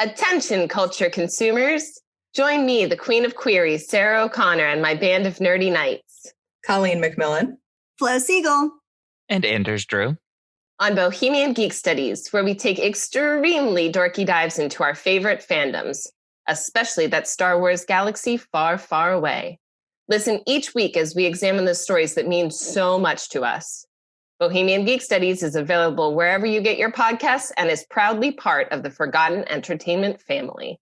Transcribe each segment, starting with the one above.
Attention, culture consumers. Join me, the queen of queries, Sarah O'Connor, and my band of nerdy knights. Colleen McMillan. Flo Siegel. And Anders Drew. On Bohemian Geek Studies, where we take extremely dorky dives into our favorite fandoms, especially that Star Wars galaxy far, far away. Listen each week as we examine the stories that mean so much to us. Bohemian Geek Studies is available wherever you get your podcasts and is proudly part of the Forgotten Entertainment family.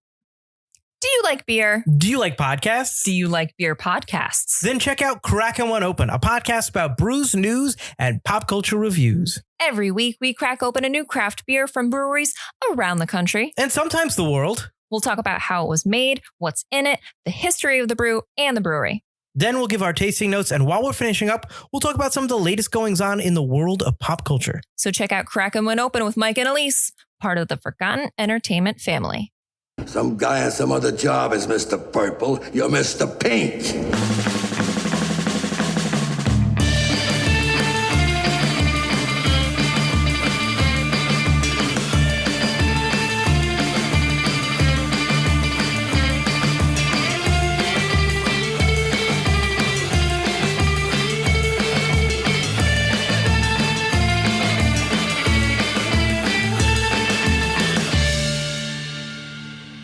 Do you like beer? Do you like podcasts? Do you like beer podcasts? Then check out Crackin' One Open, a podcast about brews, news, and pop culture reviews. Every week, we crack open a new craft beer from breweries around the country. And sometimes the world. We'll talk about how it was made, what's in it, the history of the brew, and the brewery. Then we'll give our tasting notes, and while we're finishing up, we'll talk about some of the latest goings-on in the world of pop culture. So check out Crackin' One Open with Mike and Elise, part of the Forgotten Entertainment family. Some guy has some other job as Mr. Purple. You're Mr. Pink.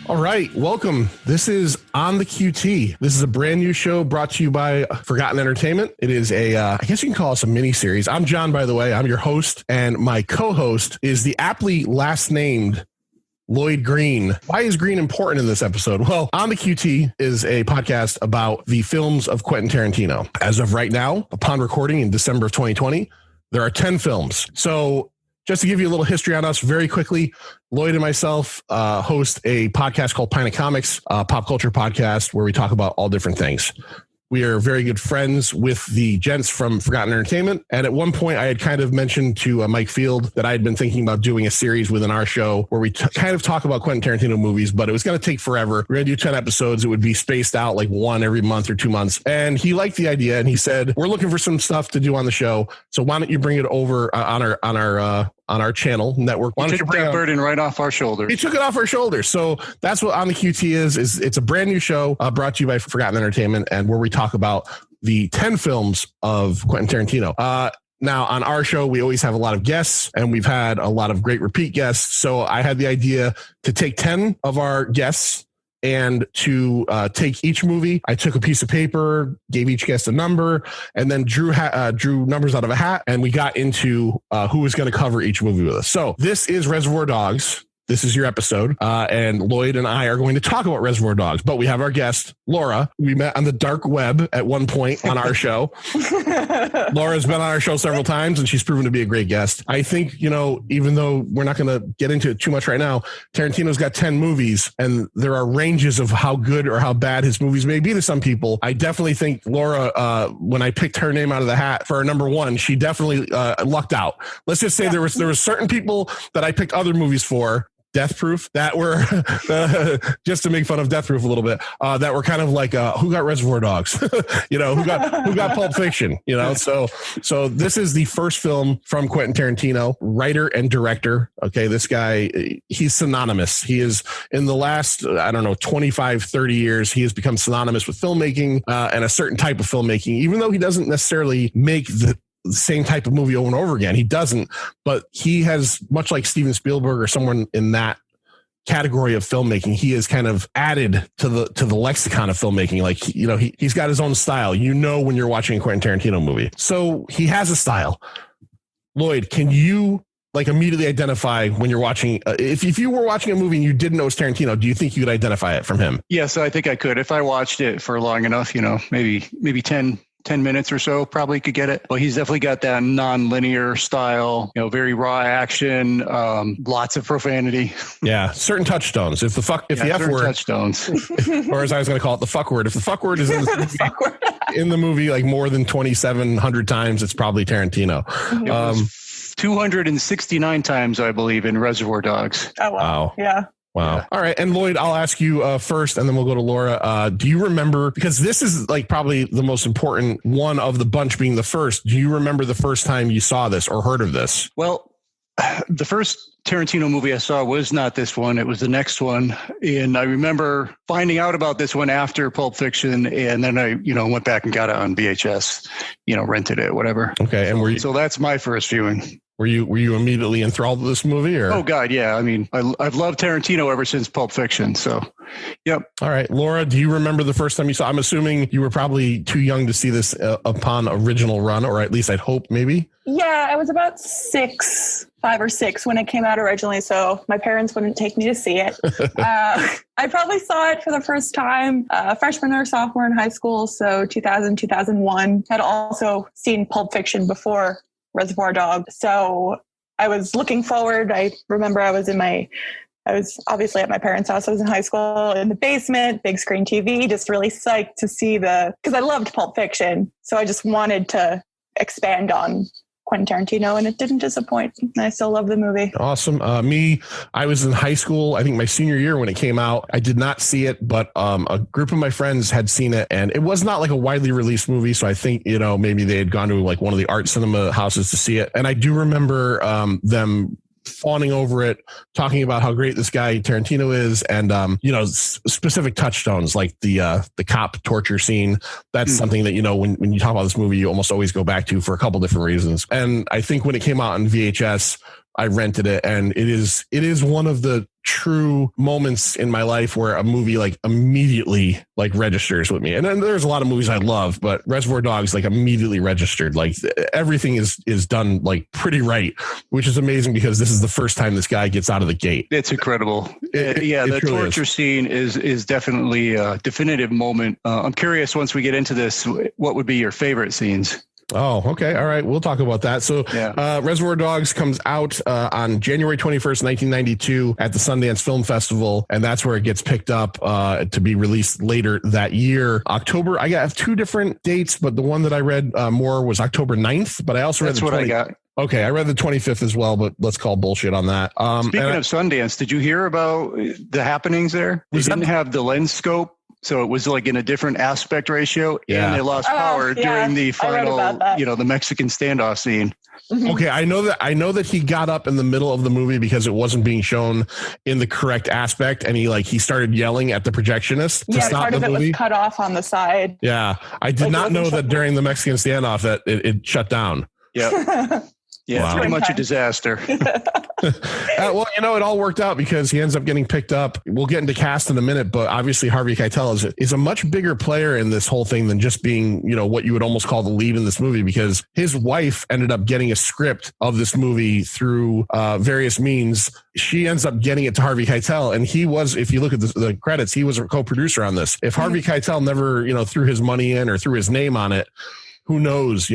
All right, welcome. This is On the QT. This is a brand new show brought to you by Forgotten Entertainment. It is a, I guess you can call us a mini series. I'm John, by the way. I'm your host, and my co-host is the aptly last named Lloyd Green. Why is Green important in this episode? Well, On the QT is a podcast about the films of Quentin Tarantino. As of right now, upon recording in December of 2020, there are 10 films. So just to give you a little history on us very quickly, Lloyd and myself host a podcast called Pint O'Comics, a pop culture podcast where we talk about all different things. We are very good friends with the gents from Forgotten Entertainment. And at one point, I had kind of mentioned to Mike Field that I had been thinking about doing a series within our show where we kind of talk about Quentin Tarantino movies, but it was going to take forever. We're going to do 10 episodes. It would be spaced out like one every month or 2 months. And he liked the idea. And he said, we're looking for some stuff to do on the show. So why don't you bring it over on our channel network? Why don't you bring that burden right off our shoulders? He took it off our shoulders. So that's what On the QT is it's a brand new show brought to you by Forgotten Entertainment, and where we talk about the 10 films of Quentin Tarantino. Now, on our show, we always have a lot of guests, and we've had a lot of great repeat guests. So I had the idea to take 10 of our guests and to take each movie. I took a piece of paper, gave each guest a number, and then drew numbers out of a hat, and we got into who was going to cover each movie with us. So this is Reservoir Dogs. This is your episode, and Lloyd and I are going to talk about Reservoir Dogs, but we have our guest, Laura. We met on the dark web at one point on our show. Laura's been on our show several times, and she's proven to be a great guest. I think, even though we're not going to get into it too much right now, Tarantino's got 10 movies, and there are ranges of how good or how bad his movies may be to some people. I definitely think Laura, when I picked her name out of the hat for number one, she definitely lucked out. Let's just say there was certain people that I picked other movies for, Death Proof, that were just to make fun of Death Proof a little bit, that were kind of like who got Reservoir Dogs, who got Pulp Fiction, so this is the first film from Quentin Tarantino, writer and director. Okay, this guy, he's synonymous. He is, in the last 25-30 years, he has become synonymous with filmmaking and a certain type of filmmaking, even though he doesn't necessarily make the same type of movie over and over again. He doesn't, but he has, much like Steven Spielberg or someone in that category of filmmaking, he has kind of added to the lexicon of filmmaking. Like, he's got his own style, when you're watching a Quentin Tarantino movie. So he has a style. Lloyd, can you immediately identify when you're watching, if you were watching a movie and you didn't know it's Tarantino, do you think you could identify it from him? Yes, I think I could. If I watched it for long enough, maybe 10 minutes or so, probably could get it. But he's definitely got that non-linear style, very raw action, lots of profanity. Yeah, certain touchstones. If the F word, touchstones, or as I was going to call it, the fuck word. If the fuck word is in the movie like more than 2,700 times, it's probably Tarantino. 269 times, I believe, in Reservoir Dogs. Oh wow! Yeah. Wow. Yeah. All right. And Lloyd, I'll ask you first, and then we'll go to Laura. Do you remember, because this is probably the most important one of the bunch being the first, do you remember the first time you saw this or heard of this? Well, the first Tarantino movie I saw was not this one. It was the next one. And I remember finding out about this one after Pulp Fiction. And then I, went back and got it on VHS, rented it, whatever. Okay. And so that's my first viewing. Were you immediately enthralled with this movie? Or? Oh, God, yeah. I mean, I've loved Tarantino ever since Pulp Fiction. So, yep. All right. Laura, do you remember the first time you saw? I'm assuming you were probably too young to see this upon original run, or at least I'd hope maybe. Yeah, I was about 5 or 6 when it came out originally, so my parents wouldn't take me to see it. I probably saw it for the first time freshman or sophomore in high school, so 2000, 2001. Had also seen Pulp Fiction before Reservoir Dogs, so I was looking forward. I remember I was obviously at my parents' house. I was in high school in the basement, big screen TV, just really psyched to see because I loved Pulp Fiction, so I just wanted to expand on Quentin Tarantino, and it didn't disappoint. I still love the movie. Awesome. I was in high school, I think my senior year when it came out. I did not see it, but a group of my friends had seen it, and it was not like a widely released movie. So I think, maybe they had gone to like one of the art cinema houses to see it. And I do remember them fawning over it, talking about how great this guy Tarantino is, and specific touchstones like the cop torture scene. That's something that when you talk about this movie, you almost always go back to for a couple different reasons. And I think when it came out on VHS, I rented it, and it is one of the true moments in my life where a movie like immediately like registers with me. And then there's a lot of movies I love, but Reservoir Dogs like immediately registered. Like everything is done like pretty right, which is amazing because this is the first time this guy gets out of the gate. It's incredible. The torture scene is definitely a definitive moment. I'm curious, once we get into this, what would be your favorite scenes? Oh, okay. All right. We'll talk about that. So Reservoir Dogs comes out on January 21st, 1992 at the Sundance Film Festival. And that's where it gets picked up to be released later that year. October, I got 2 different dates, but the one that I read more was October 9th. But I also read I got. Okay, I read the 25th as well, but let's call bullshit on that. Speaking of Sundance, did you hear about the happenings there? They didn't have the lens scope. So it was like in a different aspect ratio, and they lost power during the final, the Mexican standoff scene. Okay, I know that he got up in the middle of the movie because it wasn't being shown in the correct aspect, and he started yelling at the projectionist to stop the movie. Part of it was cut off on the side. Yeah, I did not know that during the Mexican standoff that it shut down. Yeah. Yeah, wow. It's pretty much a disaster. Well, it all worked out because he ends up getting picked up. We'll get into cast in a minute, but obviously Harvey Keitel is a much bigger player in this whole thing than just being, what you would almost call the lead in this movie, because his wife ended up getting a script of this movie through various means. She ends up getting it to Harvey Keitel, and he was, if you look at the credits, he was a co-producer on this. If Harvey Keitel never, threw his money in or threw his name on it, who knows,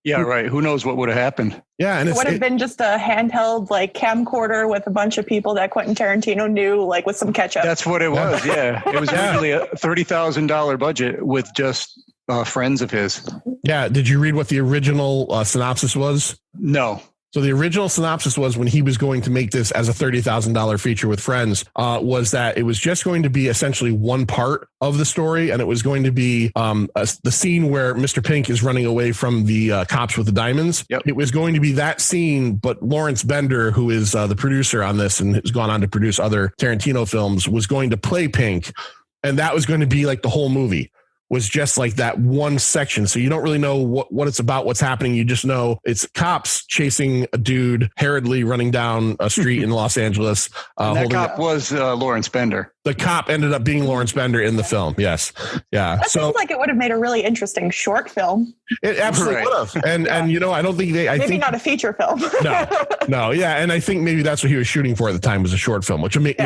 Yeah, right. Who knows what would have happened? Yeah, and it would have been just a handheld camcorder with a bunch of people that Quentin Tarantino knew, with some ketchup. That's what it was. Yeah, it was originally a $30,000 budget with just friends of his. Yeah. Did you read what the original synopsis was? No. So the original synopsis was, when he was going to make this as a $30,000 feature with friends, was that it was just going to be essentially one part of the story. And it was going to be the scene where Mr. Pink is running away from the cops with the diamonds. Yep. It was going to be that scene, but Lawrence Bender, who is the producer on this and has gone on to produce other Tarantino films, was going to play Pink. And that was going to be the whole movie. Was just that one section. So you don't really know what it's about, what's happening. You just know it's cops chasing a dude hurriedly running down a street in Los Angeles. That cop was Lawrence Bender. The cop ended up being Lawrence Bender in the film. Yes. Yeah. That seems like it would have made a really interesting short film. It absolutely would have. And I don't think I think not a feature film. No. Yeah. And I think maybe that's what he was shooting for at the time, was a short film, which would make,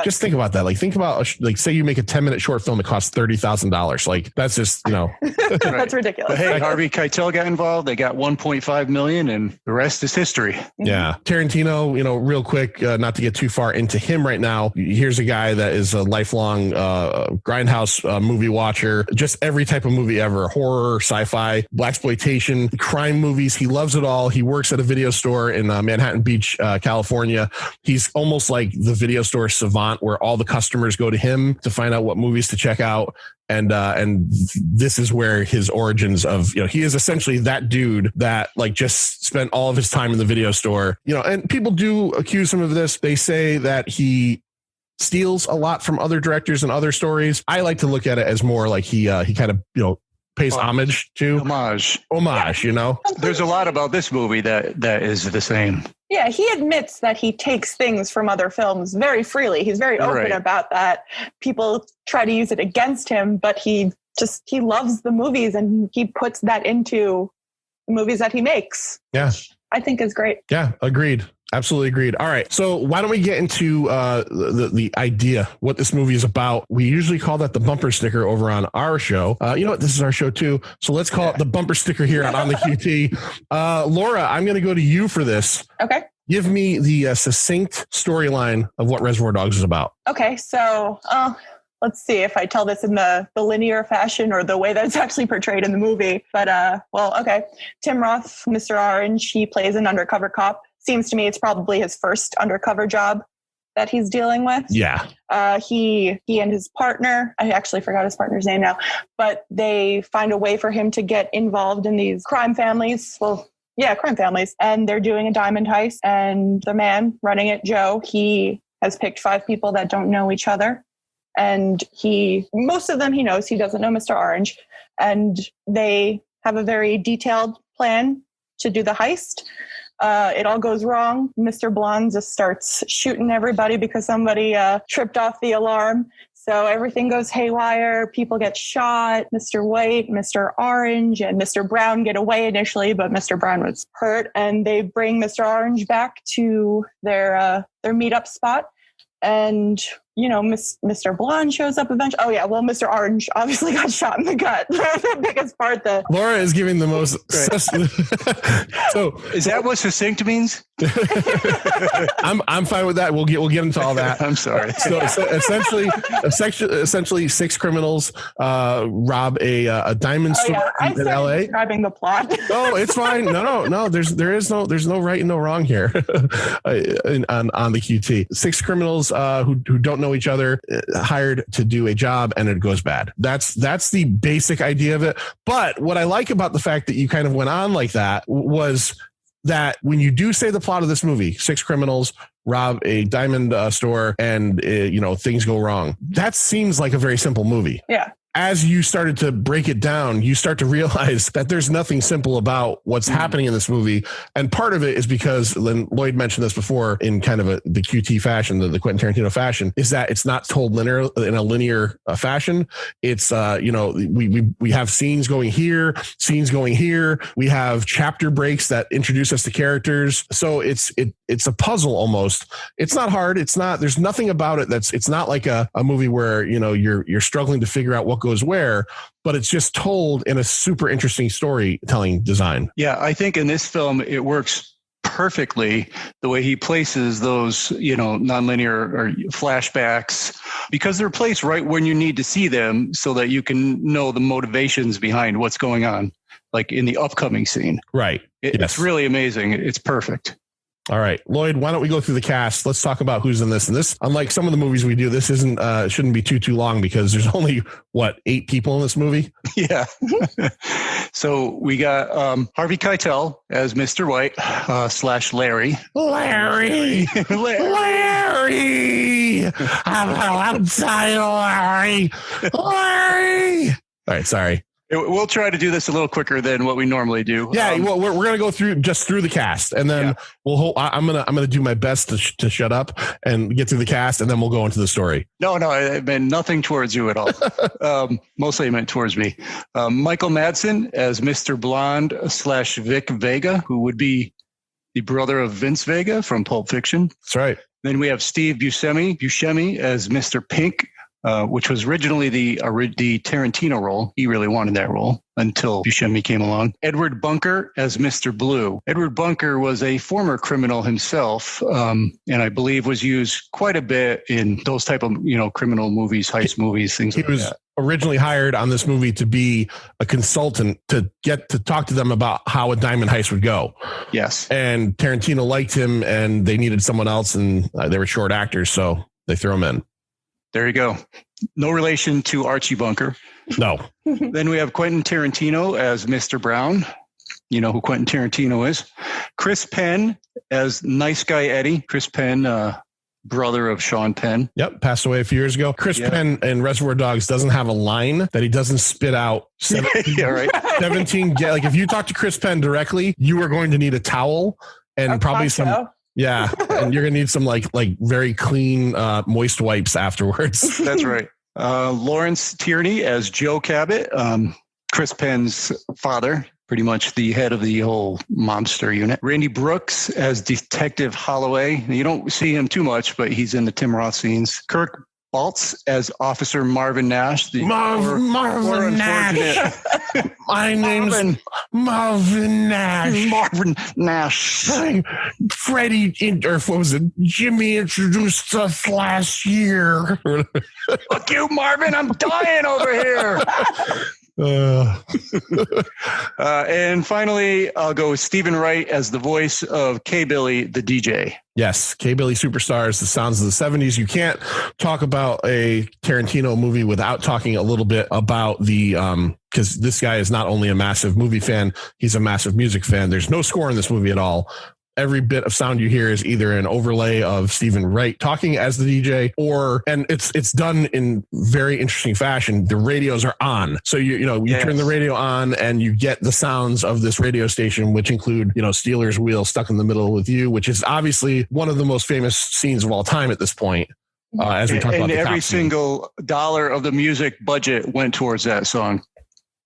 just think about that. Think about, say you make a 10-minute short film that costs $30,000. That's just, That's ridiculous. But hey, Harvey Keitel got involved. They got $1.5 million, and the rest is history. Yeah. Tarantino, real quick, not to get too far into him right now. Here's a guy that is a lifelong grindhouse movie watcher. Just every type of movie ever: horror, sci-fi, blaxploitation, crime movies. He loves it all. He works at a video store in Manhattan Beach, California. He's almost like the video store savant, where all the customers go to him to find out what movies to check out. And this is where his origins of, he is essentially that dude that like just spent all of his time in the video store, and people do accuse him of this. They say that he steals a lot from other directors and other stories. I like to look at it as more like he kind of, pays homage to homage, There's a lot about this movie that is the same. Yeah, he admits that he takes things from other films very freely. He's very open about that. People try to use it against him, but he loves the movies and he puts that into the movies that he makes. Yeah. Which I think is great. Yeah, agreed. Absolutely agreed. All right. So why don't we get into the idea, what this movie is about? We usually call that the bumper sticker over on our show. You know what? This is our show too. So let's call it the bumper sticker here on the QT. Laura, I'm going to go to you for this. Okay. Give me the succinct storyline of what Reservoir Dogs is about. Okay. So let's see if I tell this in the linear fashion or the way that it's actually portrayed in the movie. But, okay. Tim Roth, Mr. Orange, he plays an undercover cop. Seems to me it's probably his first undercover job that he's dealing with. Yeah. He and his partner, I actually forgot his partner's name now, but they find a way for him to get involved in these crime families. Well, yeah, crime families. And they're doing a diamond heist. And the man running it, Joe, he has picked 5 people that don't know each other. And most of them he knows. He doesn't know Mr. Orange. And they have a very detailed plan to do the heist. It all goes wrong. Mr. Blonde just starts shooting everybody because somebody tripped off the alarm. So everything goes haywire. People get shot. Mr. White, Mr. Orange, and Mr. Brown get away initially, but Mr. Brown was hurt. And they bring Mr. Orange back to their meetup spot. And, Mr. Blonde shows up eventually. Oh, yeah. Well, Mr. Orange obviously got shot in the gut. The biggest part. Laura is giving the most. So is that what succinct means? I'm fine with that. We'll get into all that. I'm sorry. So essentially 6 criminals rob a diamond store in LA. Describing the plot. No, it's fine. No. There's no right and no wrong here on the QT. 6 criminals who don't know each other hired to do a job, and it goes bad. That's the basic idea of it. But what I like about the fact that you kind of went on like that was that when you do say the plot of this movie, 6 criminals rob a diamond store and things go wrong, that seems like a very simple movie. Yeah. As you started to break it down, you start to realize that there's nothing simple about what's happening in this movie. And part of it is because Lloyd mentioned this before in kind of the QT fashion, the Quentin Tarantino fashion, is that it's not told linear in a linear fashion. It's, we have scenes going here. We have chapter breaks that introduce us to characters. So it's a puzzle almost. It's not hard. There's nothing about it it's not like a movie where, you're struggling to figure out what goes where, but it's just told in a super interesting storytelling design. Yeah, I think in this film, it works perfectly the way he places those, nonlinear or flashbacks, because they're placed right when you need to see them so that you can know the motivations behind what's going on, like in the upcoming scene. Right. It's really amazing. It's perfect. All right, Lloyd, why don't we go through the cast? Let's talk about who's in this. And this, unlike some of the movies we do, this shouldn't be too long because there's only 8 people in this movie. Yeah. So we got Harvey Keitel as Mr. White / Larry. Larry. I'm sorry, Larry. All right, sorry. We'll try to do this a little quicker than what we normally do. Yeah, well, we're gonna go through the cast, and then I'm gonna do my best to shut up and get through the cast, and then we'll go into the story. No, I meant nothing towards you at all. Mostly I meant towards me. Michael Madsen as Mr. Blonde / Vic Vega, who would be the brother of Vince Vega from Pulp Fiction. That's right. Then we have Steve Buscemi as Mr. Pink, which was originally the Tarantino role. He really wanted that role until Buscemi came along. Edward Bunker as Mr. Blue. Edward Bunker was a former criminal himself, and I believe was used quite a bit in those type of criminal movies, heist movies, things like that. He was originally hired on this movie to be a consultant to get to talk to them about how a diamond heist would go. Yes. And Tarantino liked him, and they needed someone else, and they were short actors, so they threw him in. There you go. No relation to Archie Bunker. No. Then we have Quentin Tarantino as Mr. Brown. You know who Quentin Tarantino is. Chris Penn as Nice Guy Eddie. Chris Penn, brother of Sean Penn. Yep, passed away a few years ago. Chris Penn in Reservoir Dogs doesn't have a line that he doesn't spit out. 17, Yeah, right. 17. Like if you talk to Chris Penn directly, you are going to need a towel and probably some. Yeah, and you're gonna need some like very clean, moist wipes afterwards. That's right. Lawrence Tierney as Joe Cabot, Chris Penn's father, pretty much the head of the whole mobster unit. Randy Brooks as Detective Holloway. You don't see him too much, but he's in the Tim Roth scenes. Kirk Baltz as Officer Marvin Nash. Marvin Nash. My name's Marvin Nash. Marvin Nash. Freddie, or what was it? Jimmy introduced us last year. Fuck you, Marvin. I'm dying over here. And finally, I'll go with Stephen Wright as the voice of K-Billy, the DJ. Yes, K-Billy Superstars, the sounds of the 70s. You can't talk about a Tarantino movie without talking a little bit about the, because this guy is not only a massive movie fan, he's a massive music fan. There's no score in this movie at all. Every bit of sound you hear is either an overlay of Stephen Wright talking as the DJ, and it's done in very interesting fashion. The radios are on. So you turn the radio on and you get the sounds of this radio station, which include, Steelers Wheel, Stuck in the Middle with You, which is obviously one of the most famous scenes of all time at this point. As we talk about, and every single dollar of the music budget went towards that song.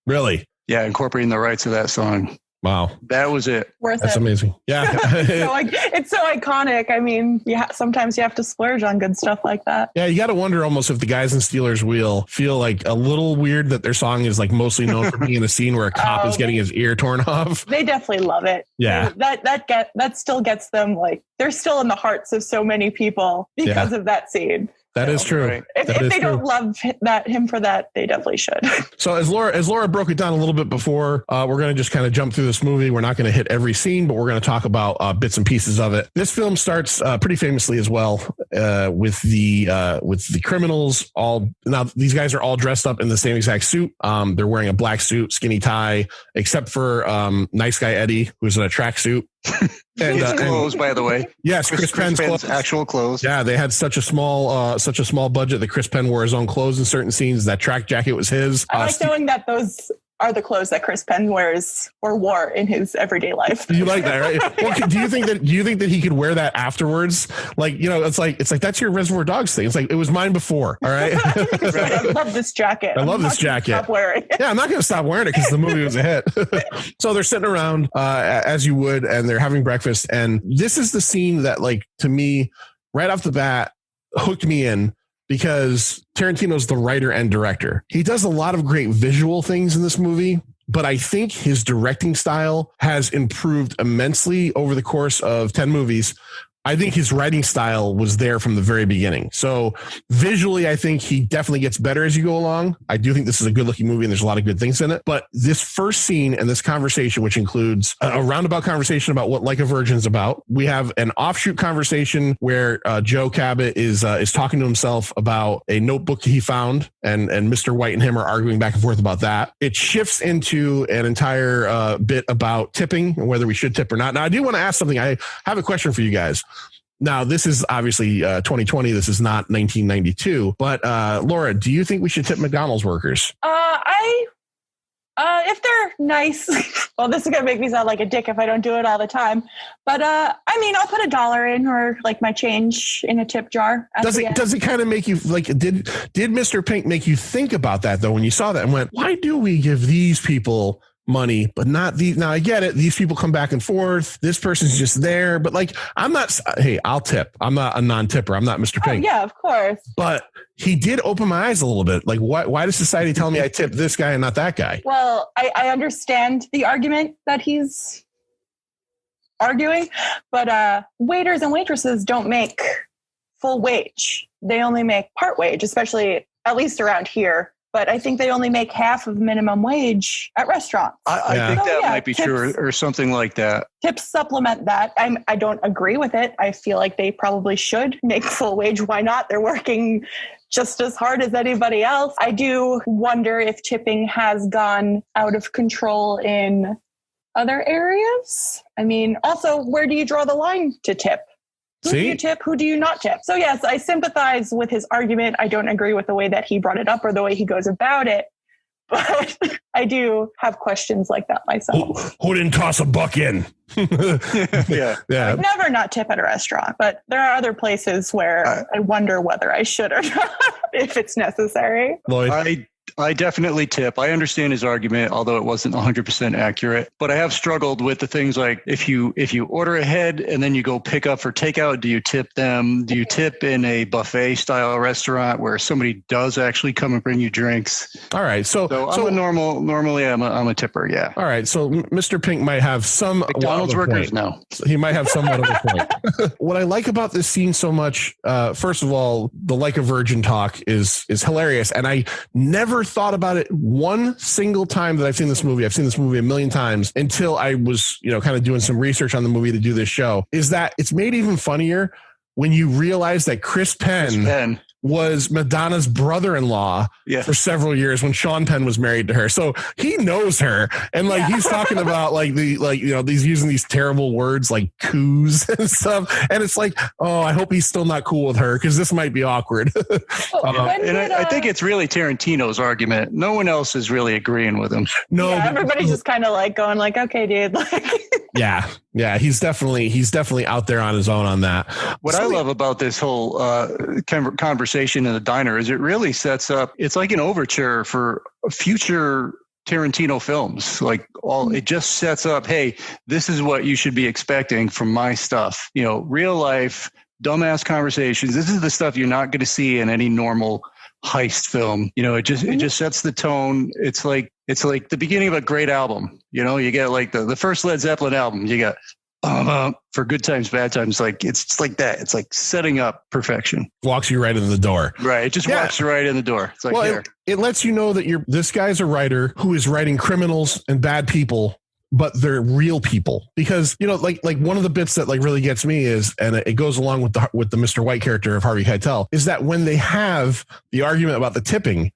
Really? Yeah. Incorporating the rights of that song. Wow. That was it. That's amazing. Yeah. It's so iconic. I mean, sometimes you have to splurge on good stuff like that. Yeah. You got to wonder almost if the guys in Steelers Wheel feel like a little weird that their song is like mostly known for being in a scene where a cop is getting his ear torn off. They definitely love it. Yeah. That still gets them, like, they're still in the hearts of so many people because of that scene. That is true. Right. If they don't love him for that, they definitely should. So as Laura broke it down a little bit before, we're going to just kind of jump through this movie. We're not going to hit every scene, but we're going to talk about bits and pieces of it. This film starts pretty famously as well with the criminals. Now these guys are all dressed up in the same exact suit. They're wearing a black suit, skinny tie, except for Nice Guy Eddie, who's in a tracksuit. And clothes, by the way. Yes, Chris Penn's clothes. Actual clothes. Yeah, they had such a small budget that Chris Penn wore his own clothes in certain scenes. That track jacket was his. I like knowing that those are the clothes that Chris Penn wears or wore in his everyday life. You like that, right? Well, do you think that he could wear that afterwards? Like, it's like that's your Reservoir Dogs thing. It's like, it was mine before. All right. I love this jacket. I love this jacket. Stop wearing it. Yeah, I'm not going to stop wearing it because the movie was a hit. So they're sitting around as you would, and they're having breakfast. And this is the scene that, like, to me, right off the bat, hooked me in. Because Tarantino's the writer and director. He does a lot of great visual things in this movie, but I think his directing style has improved immensely over the course of 10 movies. I think his writing style was there from the very beginning. So visually, I think he definitely gets better as you go along. I do think this is a good looking movie and there's a lot of good things in it. But this first scene and this conversation, which includes a roundabout conversation about what Like a Virgin is about. We have an offshoot conversation where Joe Cabot is talking to himself about a notebook he found, and Mr. White and him are arguing back and forth about that. It shifts into an entire bit about tipping and whether we should tip or not. Now, I do want to ask something. I have a question for you guys. Now, this is obviously 2020. This is not 1992. But Laura, do you think we should tip McDonald's workers? If they're nice, well, this is going to make me sound like a dick if I don't do it all the time. But I mean, I'll put $1 in, or like my change in a tip jar. Does it kind of make you like, did Mr. Pink make you think about that though when you saw that and went, why do we give these people money, but not these? Now I get it. These people come back and forth. This person's just there, but like, I'll tip. I'm not a non-tipper. I'm not Mr. Pink. Yeah, of course. But he did open my eyes a little bit. Like, why does society tell me I tip this guy and not that guy? Well, I understand the argument that he's arguing, but waiters and waitresses don't make full wage. They only make part wage, especially at least around here. But I think they only make half of minimum wage at restaurants. I think that might be true, or something like that. Tips supplement that. I don't agree with it. I feel like they probably should make full wage. Why not? They're working just as hard as anybody else. I do wonder if tipping has gone out of control in other areas. I mean, also, where do you draw the line to tip? Who do you tip? Who do you not tip? So yes, I sympathize with his argument. I don't agree with the way that he brought it up or the way he goes about it. But I do have questions like that myself. Who didn't toss a buck in? Yeah. I'd never not tip at a restaurant, but there are other places where I wonder whether I should or not, if it's necessary. Lloyd? I definitely tip. I understand his argument, although it wasn't 100% accurate. But I have struggled with the things like if you order ahead and then you go pick up for takeout, do you tip them? Do you tip in a buffet style restaurant where somebody does actually come and bring you drinks? All right. So normally I'm a tipper. Yeah. All right. So Mr. Pink might have some McDonald's workers now. He might have somewhat of a point. What I like about this scene so much, first of all, the like a virgin talk is hilarious. And I never thought about it one single time that I've seen this movie. I've seen this movie a million times until I was, kind of doing some research on the movie to do this show, is that it's made even funnier when you realize that Chris Penn was Madonna's brother-in-law for several years when Sean Penn was married to her. So he knows her. And he's talking about these using these terrible words like coos and stuff. And it's like, oh, I hope he's still not cool with her because this might be awkward. I think it's really Tarantino's argument. No one else is really agreeing with him. No, everybody's just kind of going okay, dude. Yeah. He's definitely out there on his own on that. What I love about this whole conversation in the diner is it really sets up, it's like an overture for future Tarantino films. It just sets up, hey, this is what you should be expecting from my stuff. Real life, dumbass conversations. This is the stuff you're not going to see in any normal heist film. It just sets the tone. It's like the beginning of a great album. You get like the first Led Zeppelin album. You got for good times, bad times. It's like that. It's like setting up perfection. Walks you right in the door. Right. It just walks you right in the door. It's like, it lets you know that this guy's a writer who is writing criminals and bad people, but they're real people. Because, like one of the bits that really gets me is, and it goes along with the Mr. White character of Harvey Keitel, is that when they have the argument about the tipping,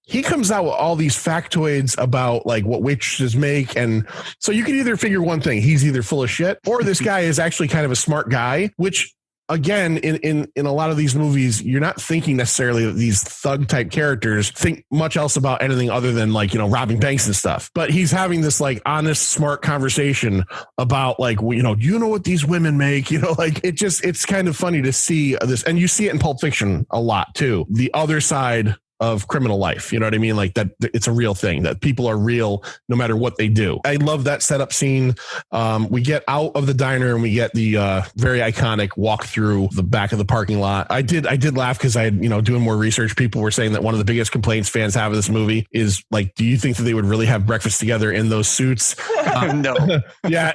he comes out with all these factoids about what waitresses make. And so you can either figure one thing, he's either full of shit or this guy is actually kind of a smart guy, which again, in a lot of these movies, you're not thinking necessarily that these thug type characters think much else about anything other than robbing banks and stuff. But he's having this honest, smart conversation about do you know what these women make? It's kind of funny to see this. And you see it in Pulp Fiction a lot too. The other side of criminal life. You know what I mean? That it's a real thing, that people are real no matter what they do. I love that setup scene. We get out of the diner and we get the very iconic walk through the back of the parking lot. I did laugh because I had, doing more research, people were saying that one of the biggest complaints fans have of this movie is do you think that they would really have breakfast together in those suits? No. Yeah.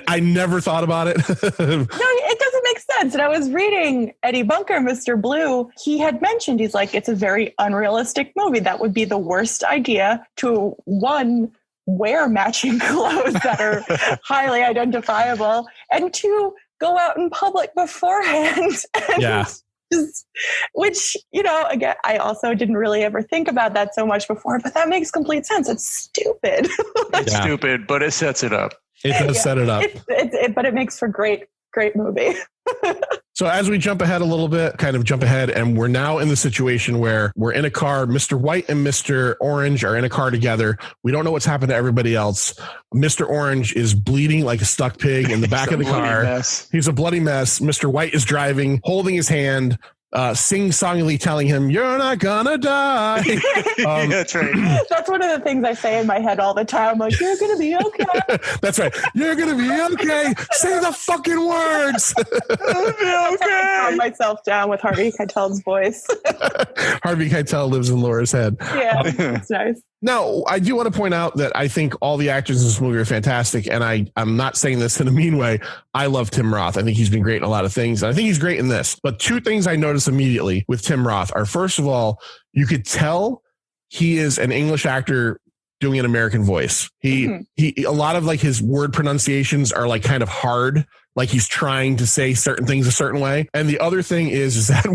I never thought about it. No, it doesn't make sense. And I was reading Eddie Bunker, Mr. Blue. He had mentioned, he's like, it's a very unrealistic movie. That would be the worst idea to, one, wear matching clothes that are highly identifiable, and two, go out in public beforehand. Which, again, I also didn't really ever think about that so much before, but that makes complete sense. It's stupid. It's stupid, but it sets it up. It does set it up. But it makes for great movie. So as we jump ahead a little bit, and we're now in the situation where we're in a car. Mr. White and Mr. Orange are in a car together. We don't know what's happened to everybody else. Mr. Orange is bleeding like a stuck pig in the back of the car. He's a bloody mess. Mr. White is driving, holding his hand, sing-songily telling him, "You're not gonna die." That's right. That's one of the things I say in my head all the time. Like, you're gonna be okay. That's right. You're gonna be okay. Say the fucking words. I'll be okay. Calm myself down with Harvey Keitel's voice. Harvey Keitel lives in Laura's head. Yeah, that's nice. Now, I do want to point out that I think all the actors in this movie are fantastic, and I'm not saying this in a mean way. I love Tim Roth. I think he's been great in a lot of things, and I think he's great in this. But two things I noticed immediately with Tim Roth are, first of all, you could tell he is an English actor doing an American voice. He a lot of his word pronunciations are kind of hard like he's trying to say certain things a certain way. And the other thing is that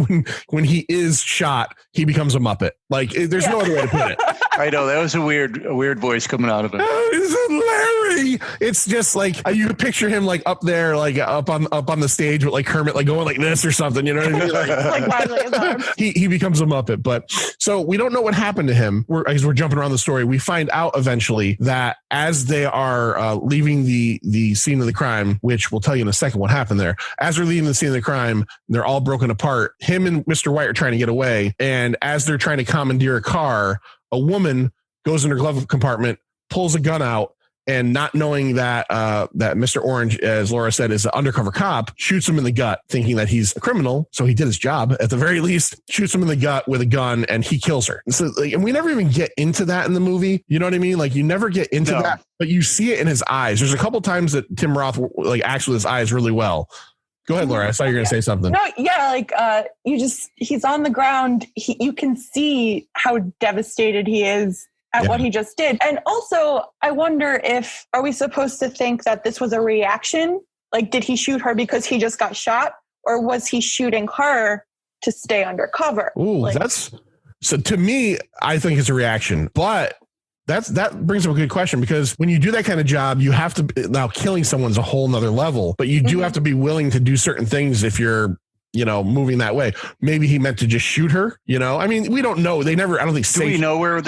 when he is shot, he becomes a Muppet. Like there's no other way to put it. I know that was a weird voice coming out of him. Oh, is it Larry? It's just like you picture him like up there, like up on the stage with like Kermit, like going like this or something. You know what I mean? Like he becomes a Muppet. But so we don't know what happened to him. As we're jumping around the story, we find out eventually that as they are leaving the scene of the crime, which we'll tell you in a second what happened there. As they're leaving the scene of the crime, they're all broken apart. Him and Mr. White are trying to get away, and as they're trying to commandeer a car, a woman goes in her glove compartment, pulls a gun out, and not knowing that that Mr. Orange, as Laura said, is an undercover cop, shoots him in the gut, thinking that he's a criminal. So he did his job at the very least, shoots him in the gut with a gun, and he kills her. And so, and we never even get into that in the movie. You know what I mean? Like you never get into that, but you see it in his eyes. There's a couple times that Tim Roth like acts with his eyes really well. Go ahead, Laura. I saw you were going to say something. No, yeah, like he's on the ground. You can see how devastated he is at what he just did. And also, I wonder are we supposed to think that this was a reaction? Like, did he shoot her because he just got shot? Or was he shooting her to stay undercover? Ooh, so to me, I think it's a reaction. But that brings up a good question, because when you do that kind of job, you have to, now killing someone's a whole nother level, but you do have to be willing to do certain things if you're, moving that way. Maybe he meant to just shoot her, I mean, we don't know. They never, I don't think. Do we know where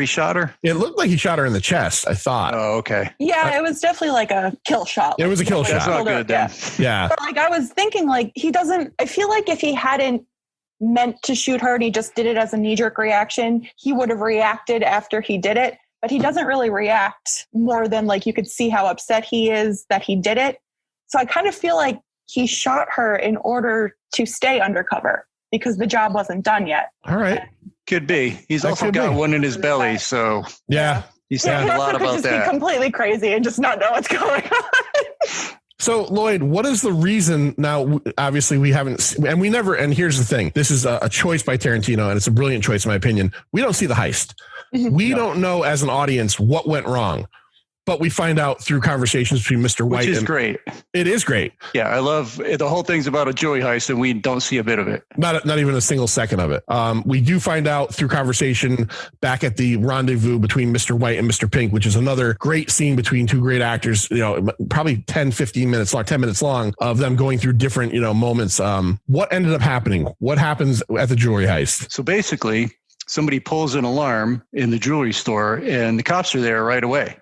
he shot her? It looked like he shot her in the chest, I thought. Oh, okay. Yeah, it was definitely like a kill shot. It was a kill shot. That's not good then. Yeah. But I was thinking I feel like if he hadn't meant to shoot her and he just did it as a knee-jerk reaction, he would have reacted after he did it. But he doesn't really react more than you could see how upset he is that he did it. So I kind of feel like he shot her in order to stay undercover because the job wasn't done yet. All right. Could be. He's also got one in his belly. So yeah, he's saying a lot about that. Be completely crazy and just not know what's going on. So, Lloyd, what is the reason? Now, obviously, we haven't, and we never, and here's the thing. This is a choice by Tarantino, and it's a brilliant choice, in my opinion. We don't see the heist. We don't know as an audience what went wrong, but we find out through conversations between Mr. White. Which is great. It is great. Yeah, I love it. The whole thing's about a jewelry heist, and we don't see a bit of it. Not even a single second of it. We do find out through conversation back at the rendezvous between Mr. White and Mr. Pink, which is another great scene between two great actors, probably 10 minutes long of them going through different, moments. What ended up happening? What happens at the jewelry heist? So basically, somebody pulls an alarm in the jewelry store, and the cops are there right away.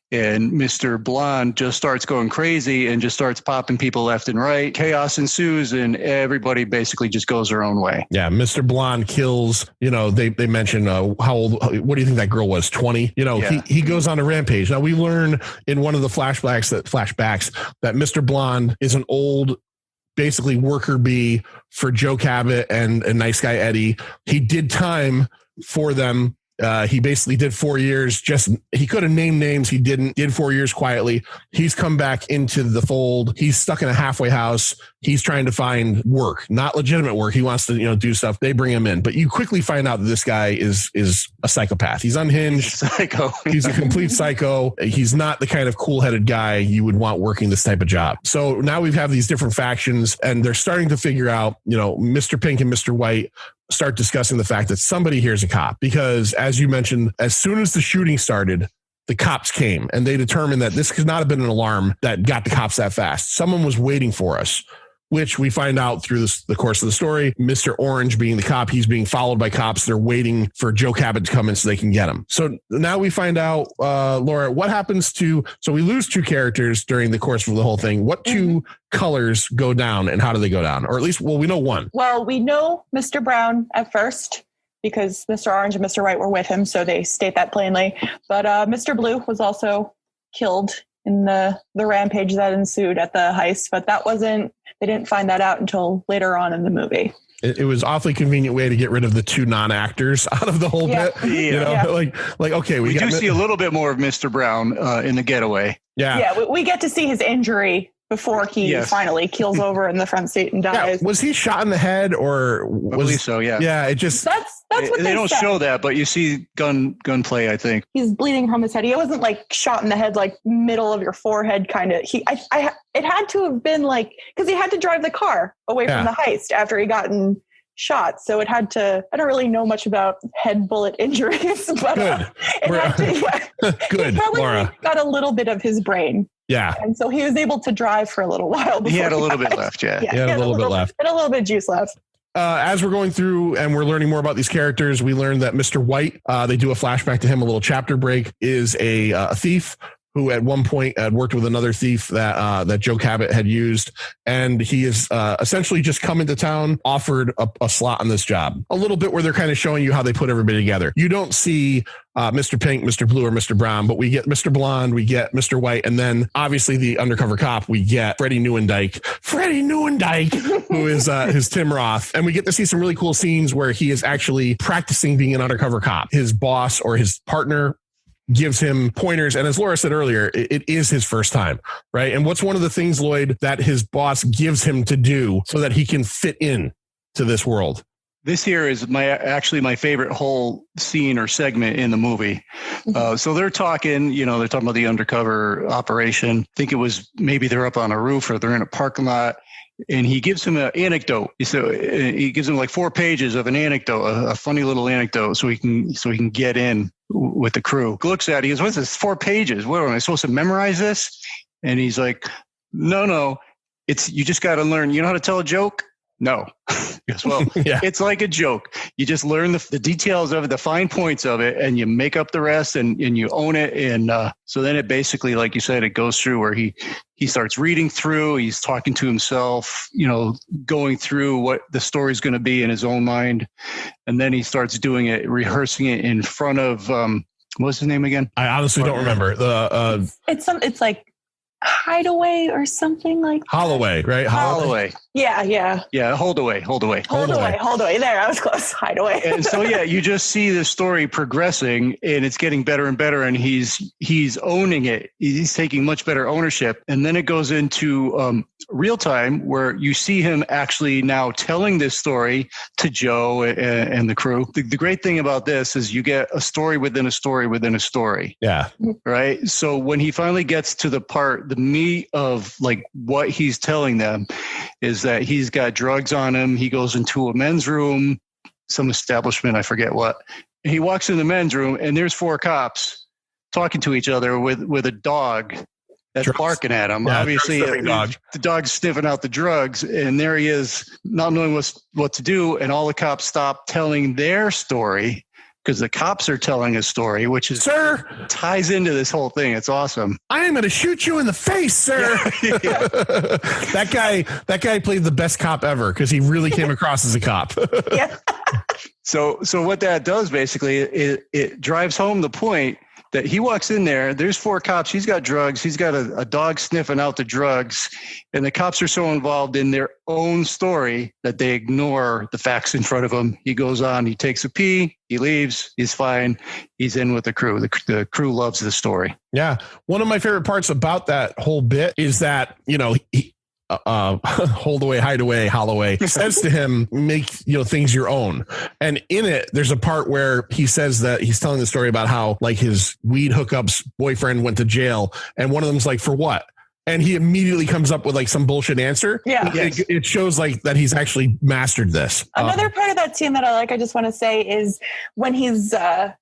And Mr. Blonde just starts going crazy and just starts popping people left and right. Chaos ensues, and everybody basically just goes their own way. Yeah, Mr. Blonde kills, they mention how old, what do you think that girl was? 20? He goes on a rampage. Now we learn in one of the flashbacks that Mr. Blonde is an old, basically worker bee for Joe Cabot and Nice Guy Eddie. He did time for them. He basically did 4 years. He could have named names. He didn't. Did 4 years quietly. He's come back into the fold. He's stuck in a halfway house. He's trying to find work, not legitimate work. He wants to, do stuff. They bring him in, but you quickly find out that this guy is a psychopath. He's unhinged. Psycho. He's a complete psycho. He's not the kind of cool-headed guy you would want working this type of job. So now we have these different factions, and they're starting to figure out, Mr. Pink and Mr. White start discussing the fact that somebody here is a cop, because as you mentioned, as soon as the shooting started, the cops came, and they determined that this could not have been an alarm that got the cops that fast. Someone was waiting for us, which we find out through the course of the story. Mr. Orange being the cop, he's being followed by cops. They're waiting for Joe Cabot to come in so they can get him. So now we find out, Laura, what happens so we lose two characters during the course of the whole thing. What two colors go down, and how do they go down? Or at least, we know one. Well, we know Mr. Brown at first because Mr. Orange and Mr. White were with him, so they state that plainly. But Mr. Blue was also killed in the rampage that ensued at the heist, but they didn't find that out until later on in the movie. It was awfully convenient way to get rid of the two non-actors out of the whole bit. Like, okay, we do see a little bit more of Mr. Brown in the getaway. Yeah, we get to see his injury before he finally keels over in the front seat and dies. Yeah. Was he shot in the head, or I believe so? Yeah. Yeah. It just that's That's what they don't said. show that, but you see gunplay, I think. He's bleeding from his head. He wasn't like shot in the head, like middle of your forehead kind of. It had to have been like, because he had to drive the car away from the heist after he gotten shot. So it had to, I don't really know much about head bullet injuries, but Good. He probably Laura. got a little bit of his brain. Yeah. And so he was able to drive for a little while. He had a little bit left, he had a little bit left. And a little bit of juice left. As we're going through and we're learning more about these characters, we learned that Mr. White, they do a flashback to him, a little chapter break, is a thief who at one point had worked with another thief that Joe Cabot had used. And he is essentially just come into town, offered a slot on this job. A little bit where they're kind of showing you how they put everybody together. You don't see Mr. Pink, Mr. Blue, or Mr. Brown, but we get Mr. Blonde, we get Mr. White, and then obviously the undercover cop, we get Freddie Newendike, who is his Tim Roth. And we get to see some really cool scenes where he is actually practicing being an undercover cop. His boss or his partner gives him pointers. And as Laura said earlier, it is his first time, right? And what's one of the things, Lloyd, that his boss gives him to do so that he can fit in to this world? This here is my favorite whole scene or segment in the movie. So they're talking about the undercover operation. I think it was maybe they're up on a roof or they're in a parking lot. And he gives him an anecdote. So he gives him like 4 pages of an anecdote, a funny little anecdote, so he can get in with the crew. He looks at it, he goes, "What's this? 4 pages? What am I supposed to memorize this?" And he's like, "No, you just got to learn. You know how to tell a joke?" No. He goes, "Well, It's like a joke. You just learn the details of it, the fine points of it, and you make up the rest and you own it." And so then it basically, like you said, it goes through where he starts reading through, he's talking to himself, going through what the story's going to be in his own mind. And then he starts doing it, rehearsing it in front of, what's his name again? I honestly don't remember. It's like Hideaway or something like that. Holloway, right? Holloway. Yeah. Holdaway. There, I was close. Hideaway. And so, you just see the story progressing and it's getting better and better. And he's owning it. He's taking much better ownership. And then it goes into real time where you see him actually now telling this story to Joe and the crew. The great thing about this is you get a story within a story within a story. Yeah. Right. So when he finally gets to the meat of like what he's telling them is that he's got drugs on him. He goes into a men's room, some establishment, I forget what. And he walks in the men's room and there's 4 cops talking to each other with a dog that's barking at him. Yeah, obviously the dog's sniffing out the drugs, and there he is not knowing what to do. And all the cops stop telling their story because the cops are telling a story, which is ties into this whole thing. It's awesome. I am going to shoot you in the face, sir. Yeah. That guy played the best cop ever because he really came across as a cop. Yeah. So what that does basically, it drives home the point that he walks in there, there's 4 cops, he's got drugs, he's got a dog sniffing out the drugs, and the cops are so involved in their own story that they ignore the facts in front of him. He goes on, he takes a pee, he leaves, he's fine, he's in with the crew. The crew loves the story. Yeah. One of my favorite parts about that whole bit is that, Holdaway, Hideaway, Holloway says to him, make things your own. And in it, there's a part where he says that he's telling the story about how like his weed hookups boyfriend went to jail, and one of them's like, for what? And he immediately comes up with like some bullshit answer. Yeah. It shows like that he's actually mastered this. Another part of that scene that I like, I just want to say, is when he's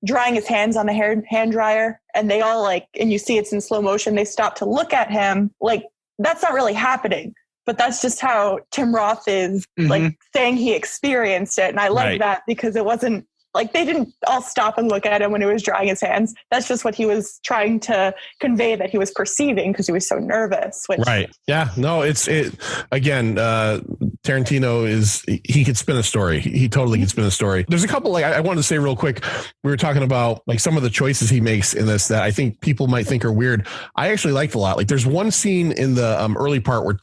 drying his hands on the hand dryer, and they all and you see it's in slow motion, they stop to look at him like, that's not really happening, but that's just how Tim Roth is saying he experienced it. And I like that because it wasn't like they didn't all stop and look at him when he was drying his hands. That's just what he was trying to convey that he was perceiving because he was so nervous. Right. Yeah. No, again, Tarantino he could spin a story. He totally can spin a story. There's a couple, I wanted to say real quick, we were talking about like some of the choices he makes in this that I think people might think are weird. I actually liked a lot. Like there's one scene in the early part where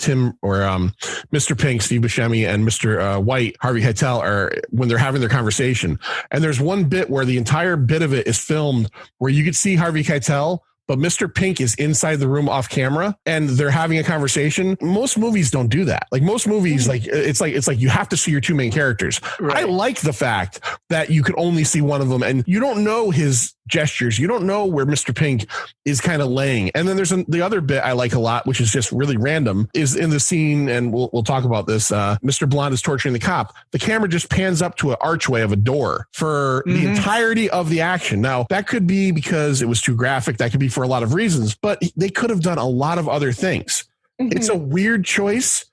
Mr. Pink, Steve Buscemi, and Mr. White, Harvey Keitel, when they're having their conversation. And there's one bit where the entire bit of it is filmed where you could see Harvey Keitel, but Mr. Pink is inside the room off camera and they're having a conversation. Most movies don't do that. Like most movies, like it's like you have to see your two main characters. Right. I like the fact that you could only see one of them and you don't know his gestures. You don't know where Mr. Pink is kind of laying. And then there's the other bit I like a lot, which is just really random, is in the scene, and we'll talk about this. Mr. Blonde is torturing the cop. The camera just pans up to an archway of a door for the entirety of the action. Now, that could be because it was too graphic. That could be for a lot of reasons, but they could have done a lot of other things. It's a weird choice.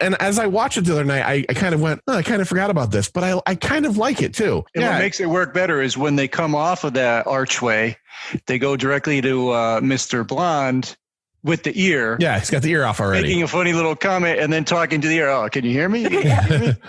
And as I watched it the other night, I kind of went, I kind of forgot about this, but I kind of like it too. And what makes it work better is when they come off of that archway, they go directly to Mr. Blonde with the ear. Yeah, he's got the ear off already. Making a funny little comment and then talking to the ear. Oh, can you hear me? I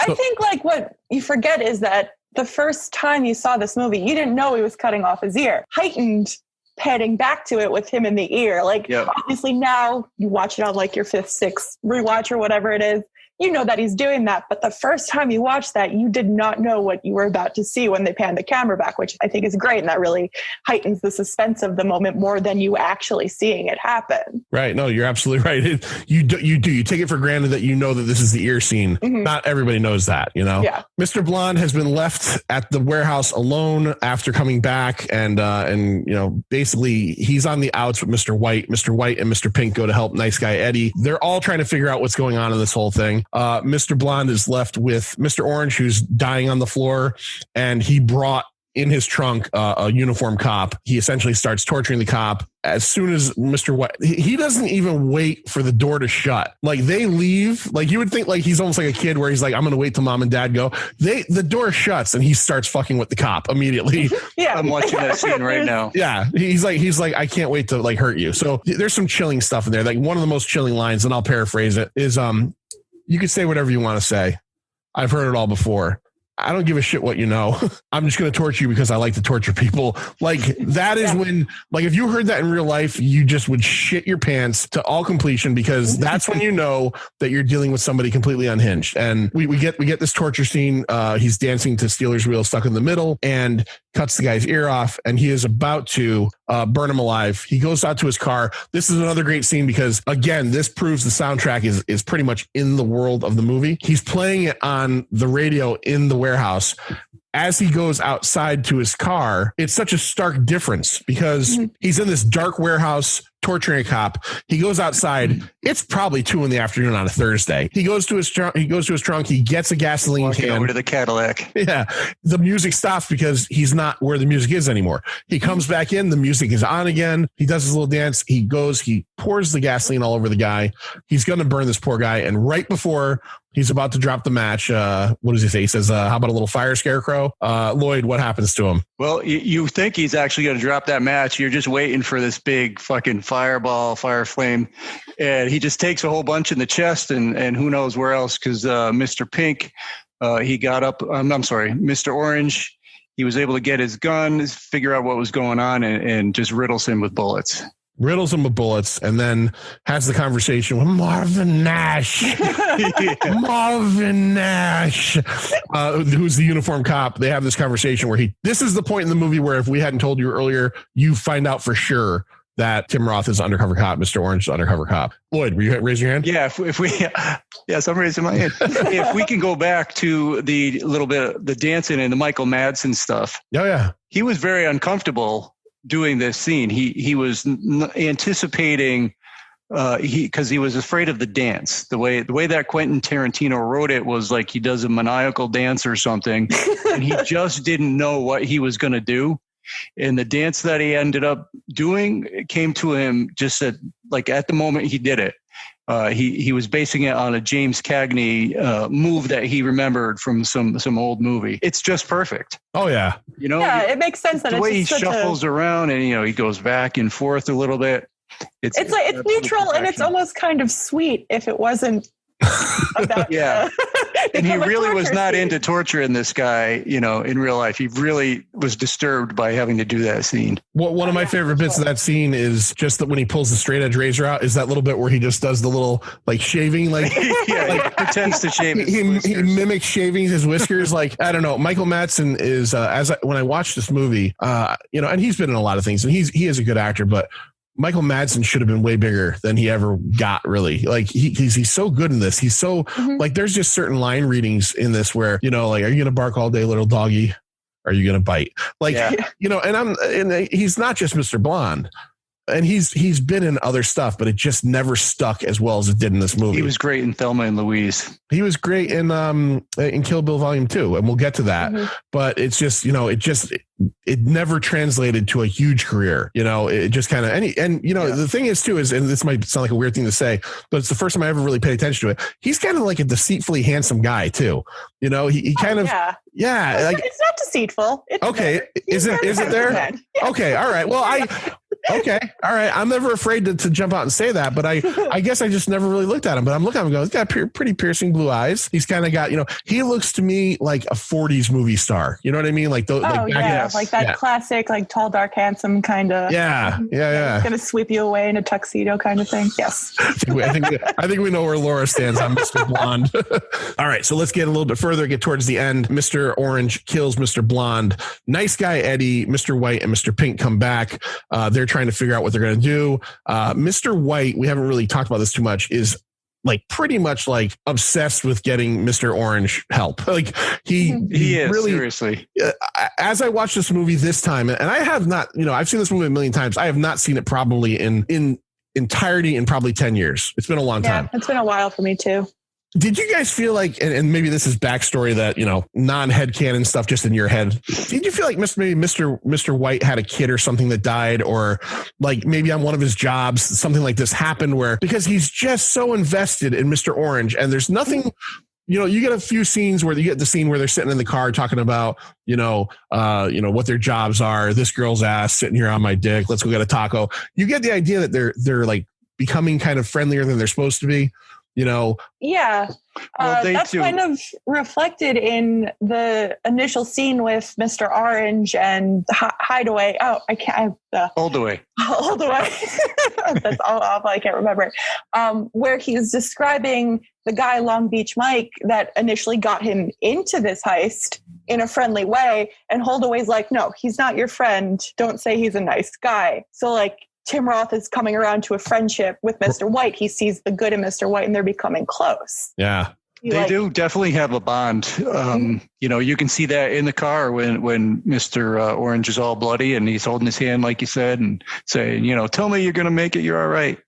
think like what you forget is that the first time you saw this movie, you didn't know he was cutting off his ear. Heightened panning back to it with him in the ear. Like, obviously now you watch it on like your 5th, 6th rewatch or whatever it is. You know that he's doing that. But the first time you watched that, you did not know what you were about to see when they panned the camera back, which I think is great. And that really heightens the suspense of the moment more than you actually seeing it happen. Right. No, you're absolutely right. You take it for granted that you know that this is the ear scene. Not everybody knows that, you know? Yeah. Mr. Blonde has been left at the warehouse alone after coming back. And you know, basically he's on the outs with Mr. White. Mr. White and Mr. Pink go to help nice guy Eddie. They're all trying to figure out what's going on in this whole thing. Mr. Blonde is left with Mr. Orange, who's dying on the floor, and he brought in his trunk a uniformed cop. He essentially starts torturing the cop. As soon as Mr. White, he doesn't even wait for the door to shut. Like they leave. Like you would think like he's almost like a kid where he's like, I'm going to wait till mom and dad go. The door shuts and he starts fucking with the cop immediately. Yeah, I'm watching that scene right now. Yeah, he's like, I can't wait to like hurt you. So there's some chilling stuff in there. Like one of the most chilling lines, and I'll paraphrase it, is you could say whatever you want to say. I've heard it all before. I don't give a shit what you know. I'm just going to torture you because I like to torture people. Like that is when, like, if you heard that in real life, you just would shit your pants to all completion, because that's when you know that you're dealing with somebody completely unhinged. And we get this torture scene. He's dancing to Steelers Wheel Stuck in the Middle and cuts the guy's ear off, and he is about to burn him alive. He goes out to his car. This is another great scene because, again, this proves the soundtrack is pretty much in the world of the movie. He's playing it on the radio in the warehouse. As he goes outside to his car, it's such a stark difference because he's in this dark warehouse torturing a cop. He goes outside. It's probably 2 p.m. on a Thursday. He goes to his trunk. He gets a gasoline can. Over to the Cadillac. Yeah. The music stops because he's not where the music is anymore. He comes back in. The music is on again. He does his little dance. He pours the gasoline all over the guy. He's going to burn this poor guy. And right before he's about to drop the match, what does he say? He says, how about a little fire scarecrow? Lloyd, what happens to him? Well, you think he's actually going to drop that match. You're just waiting for this big fucking fire flame. And he just takes a whole bunch in the chest and who knows where else, because Mr. Pink, he got up. Mr. Orange, he was able to get his gun, figure out what was going on, and just riddles him with bullets. And then has the conversation with Marvin Nash. Marvin Nash, who's the uniformed cop. They have this conversation where this is the point in the movie where if we hadn't told you earlier, you find out for sure that Tim Roth is undercover cop, Mr. Orange is undercover cop. Lloyd, will you raise your hand? Yeah, if we yes, I'm raising my hand. If we can go back to the little bit of the dancing and the Michael Madsen stuff. Oh, yeah. He was very uncomfortable doing this scene. He was anticipating because he was afraid of the dance. The way that Quentin Tarantino wrote it was like he does a maniacal dance or something, and he just didn't know what he was going to do. And the dance that he ended up doing came to him just at the moment he did it. He was basing it on a James Cagney move that he remembered from some old movie. It's just perfect. Oh yeah, it makes sense that the way he shuffles around and he goes back and forth a little bit. It's neutral and it's almost kind of sweet if it wasn't about Yeah. And he become a really was torture not scene. into torturing this guy, in real life. He really was disturbed by having to do that scene. Well, one of my favorite bits of that scene is just that when he pulls the straight edge razor out, is that little bit where he just does the little like shaving, like Yeah, he pretends to shave his he whiskers. mimics shaving his whiskers. Like, I don't know. Michael Madsen is when I watched this movie, and he's been in a lot of things, and he is a good actor, but Michael Madsen should have been way bigger than he ever got, really. Like he's so good in this. He's so like, there's just certain line readings in this where, like, are you going to bark all day, little doggy? Are you going to bite? Like, and he's not just Mr. Blonde. And he's been in other stuff, but it just never stuck as well as it did in this movie. He was great in Thelma and Louise. He was great in Kill Bill Volume 2, and we'll get to that. But it's just, it never translated to a huge career. It just kind of the thing is too and this might sound like a weird thing to say, but it's the first time I ever really paid attention to it. He's kind of like a deceitfully handsome guy too. He kind of like it's not deceitful. It's okay. Is it there? Okay, all right. Well, okay. All right. I'm never afraid to jump out and say that, but I guess I just never really looked at him. But I'm looking at him going, he's got pretty piercing blue eyes. He's kind of got, he looks to me like a 40s movie star. You know what I mean? Like, like that classic, like tall, dark, handsome kind of. Yeah. Going to sweep you away in a tuxedo kind of thing. Yes. I think we know where Laura stands on Mr. Blonde. All right. So let's get a little bit further, get towards the end. Mr. Orange kills Mr. Blonde. Nice guy Eddie, Mr. White, and Mr. Pink come back. They're trying to figure out what they're going to do. Mr. White, we haven't really talked about this too much, is like pretty much like obsessed with getting Mr. Orange help. Like he is really, seriously. As I watched this movie this time, and I have not, I've seen this movie a million times. I have not seen it probably in entirety in probably 10 years. It's been a long time. It's been a while for me too. Did you guys feel like, and maybe this is backstory that, non-headcanon stuff just in your head. Did you feel like Mr. White had a kid or something that died, or like maybe on one of his jobs, something like this happened because he's just so invested in Mr. Orange, and there's nothing, you get a few scenes where you get the scene where they're sitting in the car talking about, what their jobs are. This girl's ass sitting here on my dick. Let's go get a taco. You get the idea that they're like becoming kind of friendlier than they're supposed to be. That's kind of reflected in the initial scene with Mr. Orange and Hideaway. Oh, I can't. Holdaway. That's all awful. I can't remember it. Where he's describing the guy Long Beach Mike that initially got him into this heist in a friendly way, and Holdaway's like, no, he's not your friend. Don't say he's a nice guy. So like, Tim Roth is coming around to a friendship with Mr. White. He sees the good in Mr. White, and they're becoming close. Yeah. They do definitely have a bond. You can see that in the car when Mr. Orange is all bloody and he's holding his hand, like you said, and saying, tell me you're going to make it. You're all right.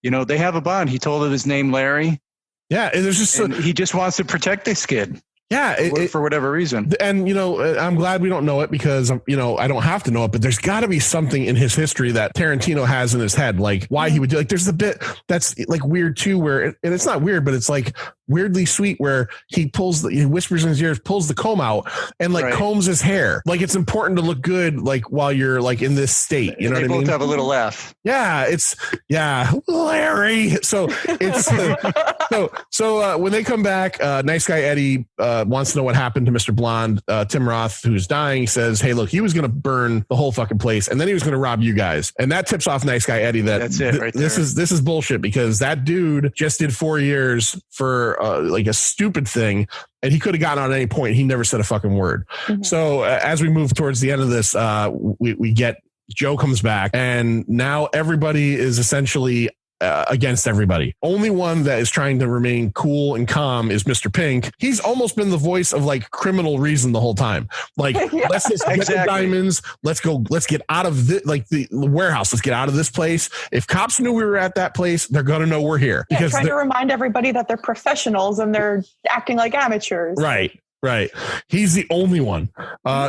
They have a bond. He told his name, Larry. Yeah. He just wants to protect this kid. Yeah, for whatever reason. And, I'm glad we don't know it because, I don't have to know it, but there's got to be something in his history that Tarantino has in his head, like why he would do, like, there's the bit that's like weird too, where, and it's not weird, but it's like weirdly sweet where he whispers in his ears, pulls the comb out and like combs his hair. Like it's important to look good, like while you're like in this state, you know what I mean? They both have a little laugh. Yeah. Larry. So it's, so when they come back, nice guy Eddie wants to know what happened to Mr. Blonde. Tim Roth, who's dying, says, hey, look, he was going to burn the whole fucking place, and then he was going to rob you guys. And that tips off nice guy Eddie that's it right there. This is bullshit, because that dude just did 4 years for like a stupid thing, and he could have gotten out at any point. He never said a fucking word. Mm-hmm. So as we move towards the end of this, we get Joe comes back, and now everybody is essentially against everybody. Only one that is trying to remain cool and calm is Mr. Pink. He's almost been the voice of like criminal reason the whole time. Like, let's just get the diamonds. Let's get out of the warehouse. Let's get out of this place. If cops knew we were at that place, they're going to know we're here. Because trying to remind everybody that they're professionals and they're acting like amateurs. Right. He's the only one.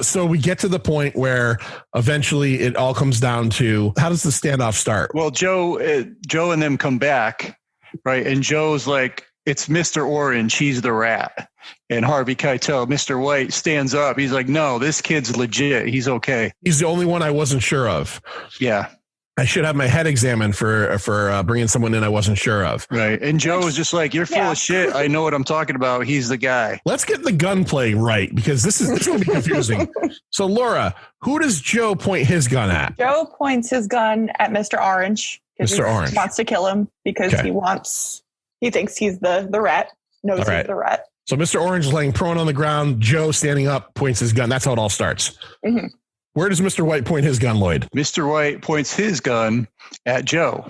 So we get to the point where eventually it all comes down to, how does the standoff start? Well, Joe and them come back, right? And Joe's like, it's Mr. Orange. He's the rat. And Harvey Keitel, Mr. White, stands up. He's like, no, this kid's legit. He's okay. He's the only one I wasn't sure of. Yeah. I should have my head examined for bringing someone in I wasn't sure of. Right. And Joe was just like, you're full of shit. I know what I'm talking about. He's the guy. Let's get the gunplay right, because this is going to be confusing. So, Laura, who does Joe point his gun at? Joe points his gun at Mr. Orange. Mr. Orange. He wants to kill him because he thinks he's the rat. Knows he's the rat. So Mr. Orange is laying prone on the ground. Joe standing up points his gun. That's how it all starts. Mm-hmm. Where does Mr. White point his gun, Lloyd? Mr. White points his gun at Joe.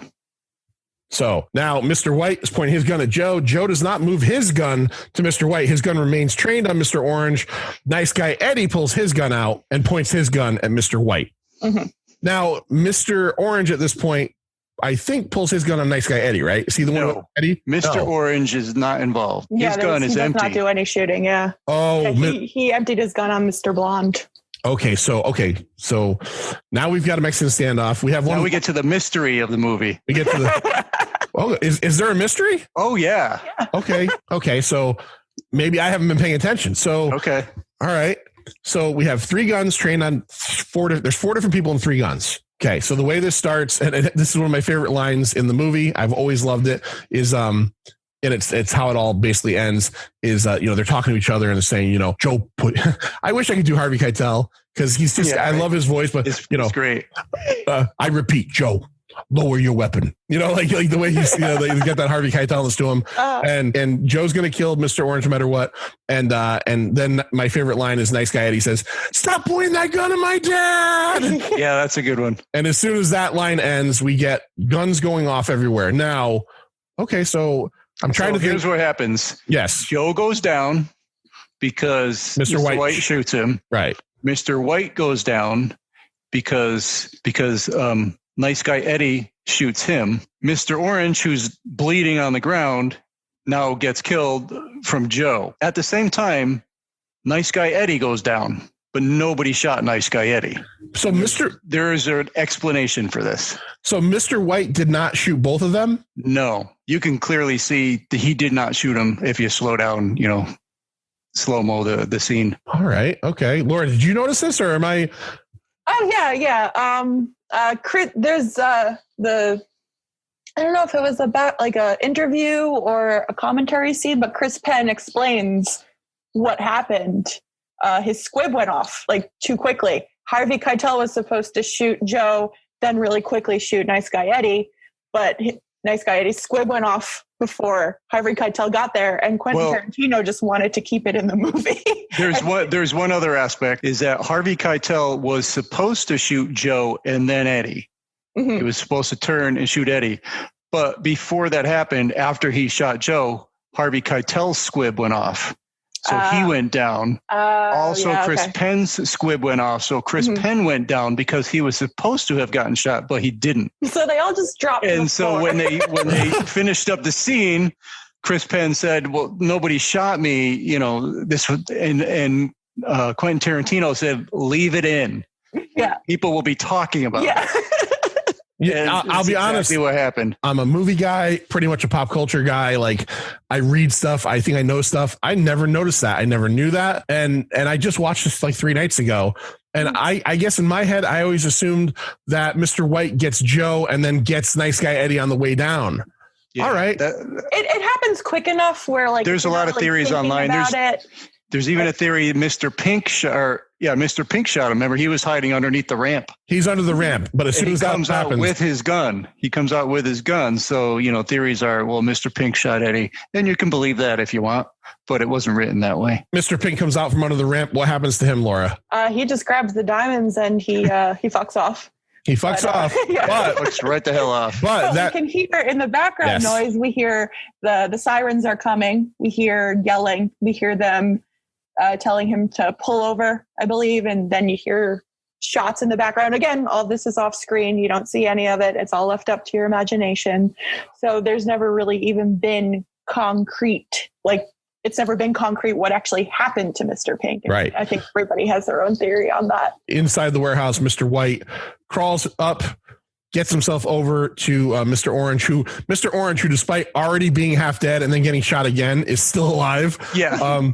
So now Mr. White is pointing his gun at Joe. Joe does not move his gun to Mr. White. His gun remains trained on Mr. Orange. Nice guy Eddie pulls his gun out and points his gun at Mr. White. Mm-hmm. Now, Mr. Orange at this point, I think, pulls his gun on nice guy Eddie, right? Is he the one with Eddie? Mr. Orange is not involved. His gun is empty. He does not do any shooting, Oh. He emptied his gun on Mr. Blonde. Okay, so now we've got a Mexican standoff. We have one. Now we get to the mystery of the movie. We get to the. Oh, is there a mystery? Oh yeah. Okay. So maybe I haven't been paying attention. So okay. All right. So we have 3 guns trained on 4. There's 4 different people and 3 guns. Okay. So the way this starts, and this is one of my favorite lines in the movie. I've always loved it. And it's how it all basically ends is, they're talking to each other and they're saying, Joe I wish I could do Harvey Keitel because he's just, I love his voice, but it's great. I repeat, Joe, lower your weapon. Like the way he's, they get that Harvey Keitel to him and Joe's going to kill Mr. Orange no matter what. And then my favorite line is nice guy Eddie says, stop pointing that gun at my dad. Yeah, that's a good one. And as soon as that line ends, we get guns going off everywhere. Now, okay, so I'm trying to think. Here's what happens. Yes. Joe goes down because Mr. White shoots him. Right. Mr. White goes down because nice guy Eddie shoots him. Mr. Orange, who's bleeding on the ground, now gets killed from Joe. At the same time, nice guy Eddie goes down, but nobody shot nice guy Eddie. So there is an explanation for this. So Mr. White did not shoot both of them? No, you can clearly see that he did not shoot him if you slow down, slow-mo the scene. All right. Okay. Laura, did you notice this or am I? Oh yeah. There's I don't know if it was about like a interview or a commentary scene, but Chris Penn explains what happened. His squib went off like too quickly. Harvey Keitel was supposed to shoot Joe, then really quickly shoot nice guy Eddie, but nice guy Eddie's squib went off before Harvey Keitel got there, and Quentin Tarantino just wanted to keep it in the movie. There's one other aspect is that Harvey Keitel was supposed to shoot Joe and then Eddie. Mm-hmm. He was supposed to turn and shoot Eddie, but before that happened, after he shot Joe, Harvey Keitel's squib went off. So he went down. Chris Penn's squib went off. So Chris Penn went down because he was supposed to have gotten shot, but he didn't. So they all just dropped. And so when they finished up the scene, Chris Penn said, "Well, nobody shot me." This and Quentin Tarantino said, "Leave it in. Yeah, people will be talking about it." Yeah, I'll be honest. What happened? I'm a movie guy, pretty much a pop culture guy. Like I read stuff. I think I know stuff. I never noticed that. I never knew that. And I just watched this like 3 nights ago. And I guess in my head, I always assumed that Mr. White gets Joe and then gets nice guy Eddie on the way down. Yeah, all right. It happens quick enough where like there's a lot of theories online. There's even a theory Mr. Pink shot him. Remember, he was hiding underneath the ramp. He's under the ramp, but as soon as that happens, he comes out with his gun. So, theories are, well, Mr. Pink shot Eddie. Then you can believe that if you want, but it wasn't written that way. Mr. Pink comes out from under the ramp. What happens to him, Laura? He just grabs the diamonds and he fucks off. He fucks off. Yeah. But fucks right the hell off. But we can hear in the background noise. We hear the sirens are coming. We hear yelling. We hear them telling him to pull over, I believe. And then you hear shots in the background. Again, all this is off screen. You don't see any of it. It's all left up to your imagination. So there's never really even been concrete, it's never been concrete what actually happened to Mr. Pink. Right. I think everybody has their own theory on that. Inside the warehouse, Mr. White crawls up, gets himself over to Mr. Orange, who despite already being half dead and then getting shot again, is still alive. Yeah.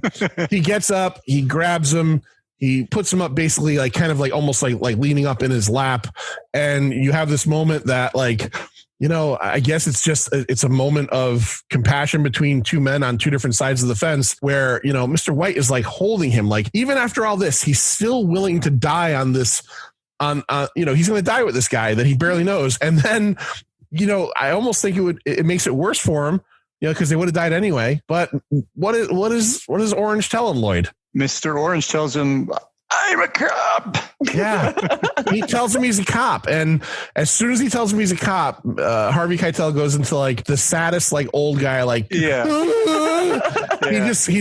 He gets up, he grabs him, He puts him up basically like kind of like almost like leaning up in his lap. And you have this moment that like, you know, I guess it's a moment of compassion between two men on two different sides of the fence where, you know, Mr. White is like holding him, like even after all this, he's still willing to die on this, you know, he's going to die with this guy that he barely knows. And then, you know, I almost think it makes it worse for him, you know, because they would have died anyway. But what does Orange tell him, Lloyd? Mr. Orange tells him, I'm a cop. Yeah. He tells him he's a cop. And as soon as he tells him he's a cop, Harvey Keitel goes into like the saddest, like old guy, like, he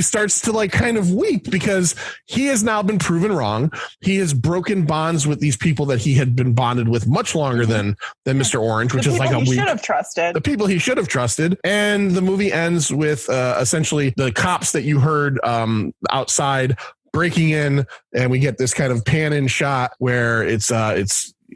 starts to like kind of weep because he has now been proven wrong. He has broken bonds with these people that he had been bonded with much longer than Mr. Orange, which is like a week. Should have trusted. The people he should have trusted. And the movie ends with essentially the cops that you heard outside breaking in, and we get this kind of pan in shot where it's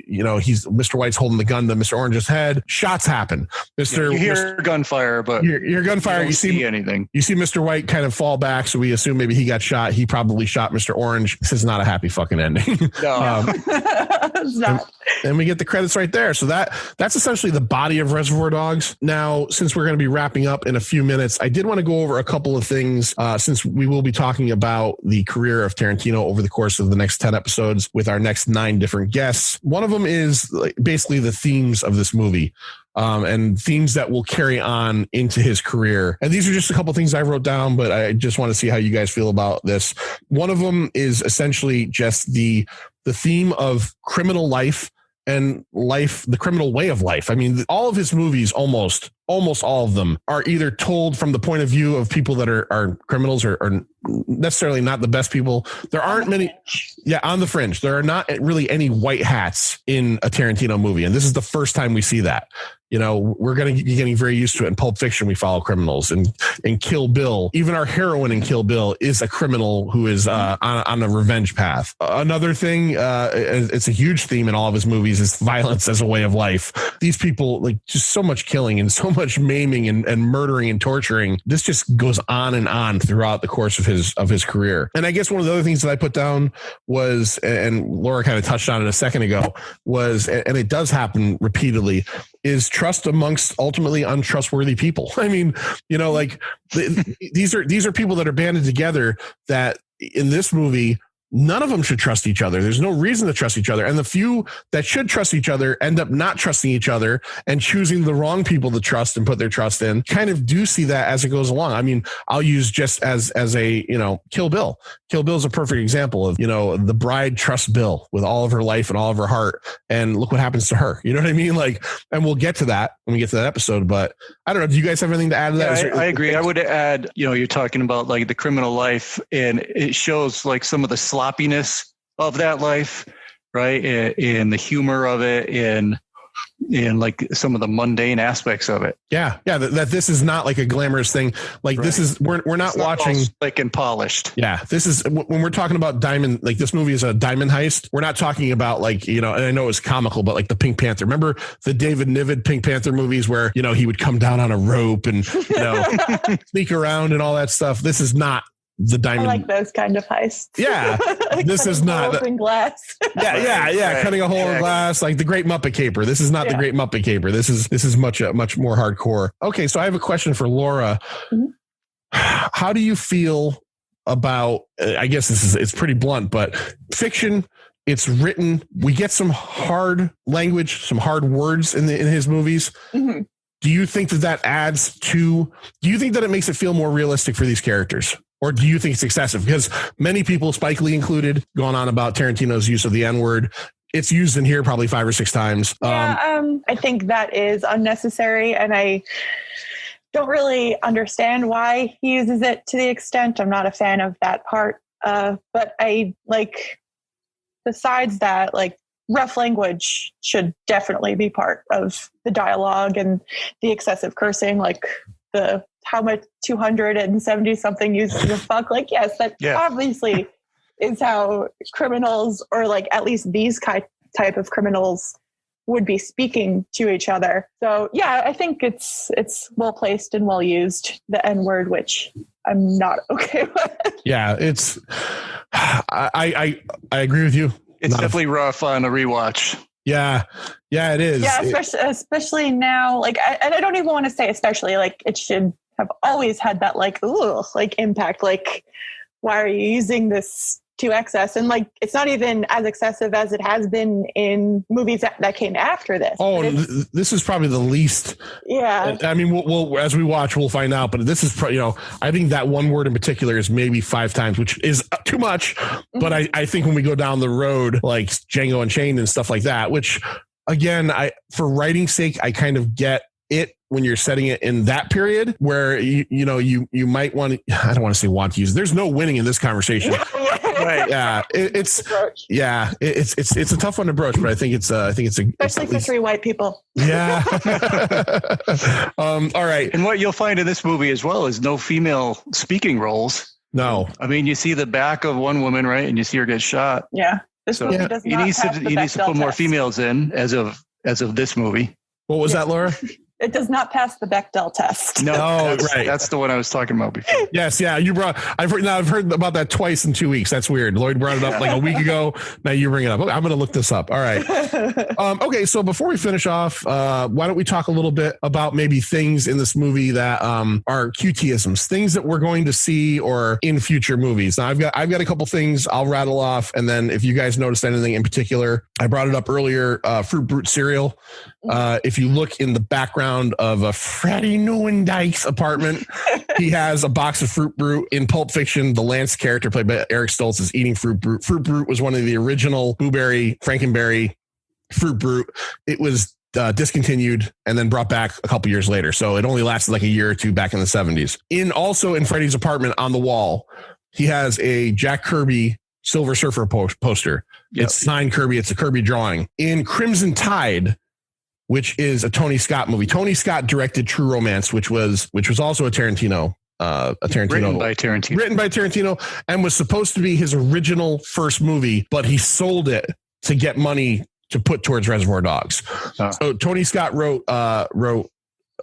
you know, Mr. White's holding the gun to Mr. Orange's head. Shots happen. You hear gunfire, but you gunfire. You see anything. You see Mr. White kind of fall back, so we assume maybe he got shot. He probably shot Mr. Orange. This is not a happy fucking ending. No. It's not. And we get the credits right there. So that's essentially the body of Reservoir Dogs. Now, since we're going to be wrapping up in a few minutes, I did want to go over a couple of things since we will be talking about the career of Tarantino over the course of the next 10 episodes with our next 9 different guests. One of them is basically the themes of this movie. And themes that will carry on into his career. And these are just a couple things I wrote down, but I just want to see how you guys feel about this. One of them is essentially just the theme of criminal life and life, the criminal way of life. I mean, all of his movies, almost all of them, are either told from the point of view of people that are criminals or necessarily not the best people. There aren't many. Yeah, on the fringe. There are not really any white hats in a Tarantino movie. And this is the first time we see that. You know, we're going to be getting very used to it. In Pulp Fiction, we follow criminals. And in Kill Bill, even our heroine in Kill Bill is a criminal who is on a revenge path. Another thing, it's a huge theme in all of his movies, is violence as a way of life. These people, like, just so much killing and so much maiming and murdering and torturing. This just goes on and on throughout the course of his career. And I guess one of the other things that I put down was, and Laura kind of touched on it a second ago, was, and it does happen repeatedly, is trust amongst ultimately untrustworthy people. I mean, you know, like these are people that are banded together that in this movie, none of them should trust each other. There's no reason to trust each other. And the few that should trust each other end up not trusting each other and choosing the wrong people to trust and put their trust in. Kind of do see that as it goes along. I mean, I'll use just as a, you know, Kill Bill. Kill Bill is a perfect example of, you know, the bride trusts Bill with all of her life and all of her heart. And look what happens to her. You know what I mean? Like, and we'll get to that when we get to that episode. But I don't know. Do you guys have anything to add to that? I agree. I would add, you know, you're talking about like the criminal life, and it shows like some of the sloppiness of that life, right? In the humor of it, in like some of the mundane aspects of it. Yeah. That this is not like a glamorous thing. Like right. This is, we're not it's watching not slick and polished. Yeah. This is when we're talking about diamond, like this movie is a diamond heist. We're not talking about like, you know, and I know it's comical, but like the Pink Panther, remember the David Niven Pink Panther movies where, you know, he would come down on a rope and, you know, sneak around and all that stuff. This is not the diamond. I like those kind of heists. Yeah. This is not in glass. Yeah. Right. Cutting a hole in glass, like the Great Muppet Caper. This is not the Great Muppet Caper. This is much more hardcore. Okay. So I have a question for Laura. Mm-hmm. How do you feel about, I guess it's pretty blunt, but fiction, it's written, we get some hard language, some hard words in his movies. Mm-hmm. Do you think that adds to, do you think that it makes it feel more realistic for these characters? Or do you think it's excessive? Because many people, Spike Lee included, going on about Tarantino's use of the N-word. It's used in here probably 5 or 6 times. I think that is unnecessary. And I don't really understand why he uses it to the extent. I'm not a fan of that part. But I like, besides that, like, rough language should definitely be part of the dialogue, and the excessive cursing, like the how much 270 something uses the fuck. Like, yes, that obviously is how criminals, or like at least these type of criminals, would be speaking to each other. So yeah, I think it's well placed and well used, the N-word, which I'm not okay with. Yeah, it's. I agree with you. It's definitely rough on a rewatch. Yeah, it is. Yeah, especially now. Like, I don't even want to say especially. Like, it should have always had that like, ooh, like impact. Like, why are you using this to excess? And like, it's not even as excessive as it has been in movies that came after this. Oh, this is probably the least. Yeah. I mean, we'll as we watch, we'll find out. But this is, I think that one word in particular is maybe 5 times, which is too much. Mm-hmm. But I think when we go down the road, like Django Unchained and stuff like that, which again, for writing's sake, I kind of get it when you're setting it in that period where you might want to, I don't want to say want to use. There's no winning in this conversation. Right. Yeah. It's a tough one to broach, but I think it's especially for 3 white people. Yeah. All right. And what you'll find in this movie as well is no female speaking roles. No. I mean, you see the back of one woman, right? And you see her get shot. Yeah. This movie does not pass the Bechdel test. You need to put more females in as of this movie. What was that, Laura? It does not pass the Bechdel test. No, right. That's the one I was talking about before. Yes, yeah. I've heard about that twice in 2 weeks. That's weird. Lloyd brought it up like a week ago. Now you bring it up. Okay, I'm going to look this up. All right. Okay, so before we finish off, why don't we talk a little bit about maybe things in this movie that are QTisms, things that we're going to see or in future movies. Now I've got a couple things I'll rattle off, and then if you guys noticed anything in particular, I brought it up earlier. Fruit Brute cereal. If you look in the background of Freddie Neuendyk's apartment, he has a box of Fruit Brute. In Pulp Fiction, the Lance character played by Eric Stoltz is eating Fruit Brute. Fruit Brute was one of the original Blueberry, Frankenberry Fruit Brute. It was discontinued and then brought back a couple years later. So it only lasted like a year or two back in the 70s. Also in Freddie's apartment on the wall, he has a Jack Kirby Silver Surfer poster. Yep. It's signed Kirby. It's a Kirby drawing. In Crimson Tide, which is a Tony Scott movie. Tony Scott directed True Romance, which was also a Tarantino. Written by Tarantino, and was supposed to be his original first movie, but he sold it to get money to put towards Reservoir Dogs. So Tony Scott wrote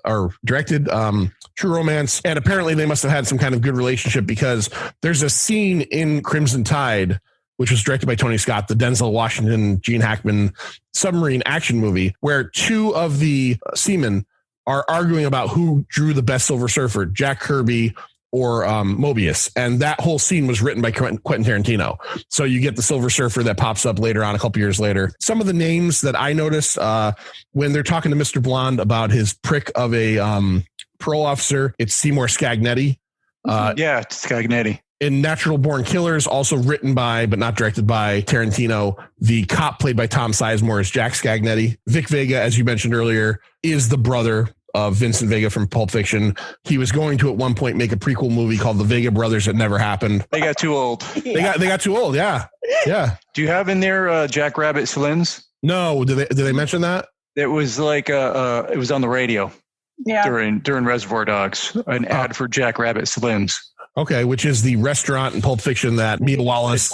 or directed True Romance, and apparently they must have had some kind of good relationship because there's a scene in Crimson Tide, which was directed by Tony Scott, the Denzel Washington, Gene Hackman submarine action movie, where 2 of the seamen are arguing about who drew the best Silver Surfer, Jack Kirby or Mobius. And that whole scene was written by Quentin Tarantino. So you get the Silver Surfer that pops up later on, a couple years later. Some of the names that I noticed when they're talking to Mr. Blonde about his prick of a parole officer, it's Seymour Scagnetti. Scagnetti. In Natural Born Killers, also written by, but not directed by Tarantino, the cop played by Tom Sizemore is Jack Scagnetti. Vic Vega, as you mentioned earlier, is the brother of Vincent Vega from Pulp Fiction. He was going to at one point make a prequel movie called The Vega Brothers. It never happened. They got too old. They got too old. Yeah. Yeah. Do you have in there Jack Rabbit Slims? No. Did they mention that? It was like it was on the radio. Yeah. During Reservoir Dogs, an ad for Jack Rabbit Slims. Okay, which is the restaurant in Pulp Fiction that Mia Wallace.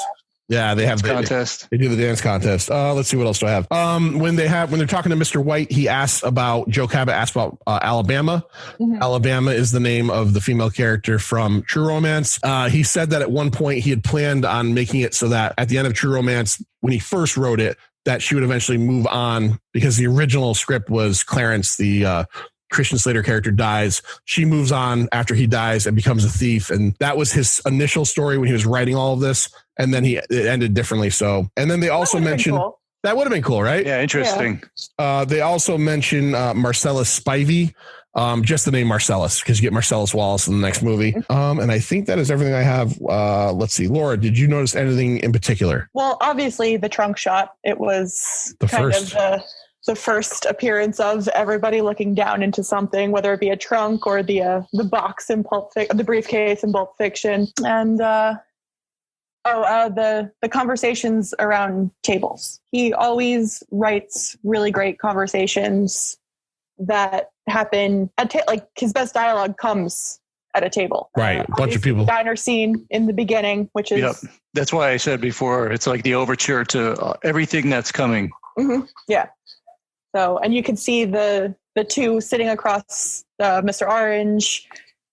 Yeah, they have contest. They do the dance contest. Let's see what else do I have. When they're talking to Mr. White, Joe Cabot asks about Alabama. Mm-hmm. Alabama is the name of the female character from True Romance. He said that at one point he had planned on making it so that at the end of True Romance, when he first wrote it, that she would eventually move on because the original script was Clarence, the Christian Slater character, dies. She moves on after he dies and becomes a thief. And that was his initial story when he was writing all of this. And then it ended differently. So, and then they also mentioned that would have been cool, right? Yeah. Interesting. They also mention Marcellus Spivey, just the name Marcellus, because you get Marcellus Wallace in the next movie. And I think that is everything I have. Let's see. Laura, did you notice anything in particular? Well, obviously the trunk shot, it was the first appearance of everybody looking down into something, whether it be a trunk or the box in the briefcase in Pulp Fiction, and the conversations around tables. He always writes really great conversations that happen at like his best dialogue comes at a table. Right, a bunch of people. Diner scene in the beginning, which is that's why I said before it's like the overture to everything that's coming. Mm-hmm. Yeah. So, and you can see the 2 sitting across Mr. Orange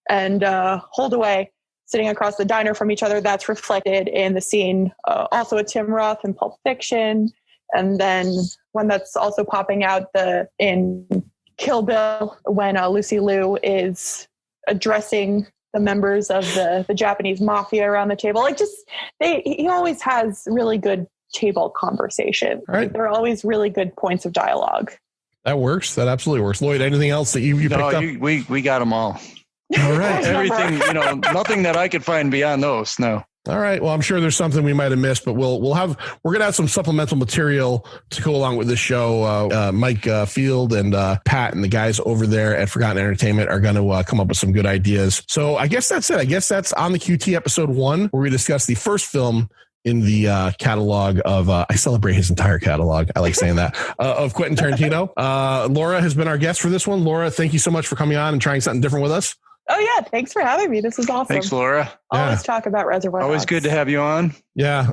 and Holdaway. sitting across the diner from each other. That's reflected in the scene also at Tim Roth in Pulp Fiction. And then one that's also popping out in Kill Bill when Lucy Liu is addressing the members of the Japanese mafia around the table. Like he always has really good table conversation. Right. There are always really good points of dialogue. That works. That absolutely works. Lloyd, anything else that you picked up? We got them all. All right. Everything, nothing that I could find beyond those. No. All right. Well, I'm sure there's something we might have missed, but we're going to have some supplemental material to go along with this show. Mike Field and Pat and the guys over there at Forgotten Entertainment are going to come up with some good ideas. So I guess that's it. I guess that's on the QT episode 1, where we discuss the first film in the catalog of, I celebrate his entire catalog. I like saying that, of Quentin Tarantino. Laura has been our guest for this one. Laura, thank you so much for coming on and trying something different with us. Oh, yeah. Thanks for having me. This is awesome. Thanks, Laura. Always talk about Reservoir Dogs. Always good to have you on. Yeah.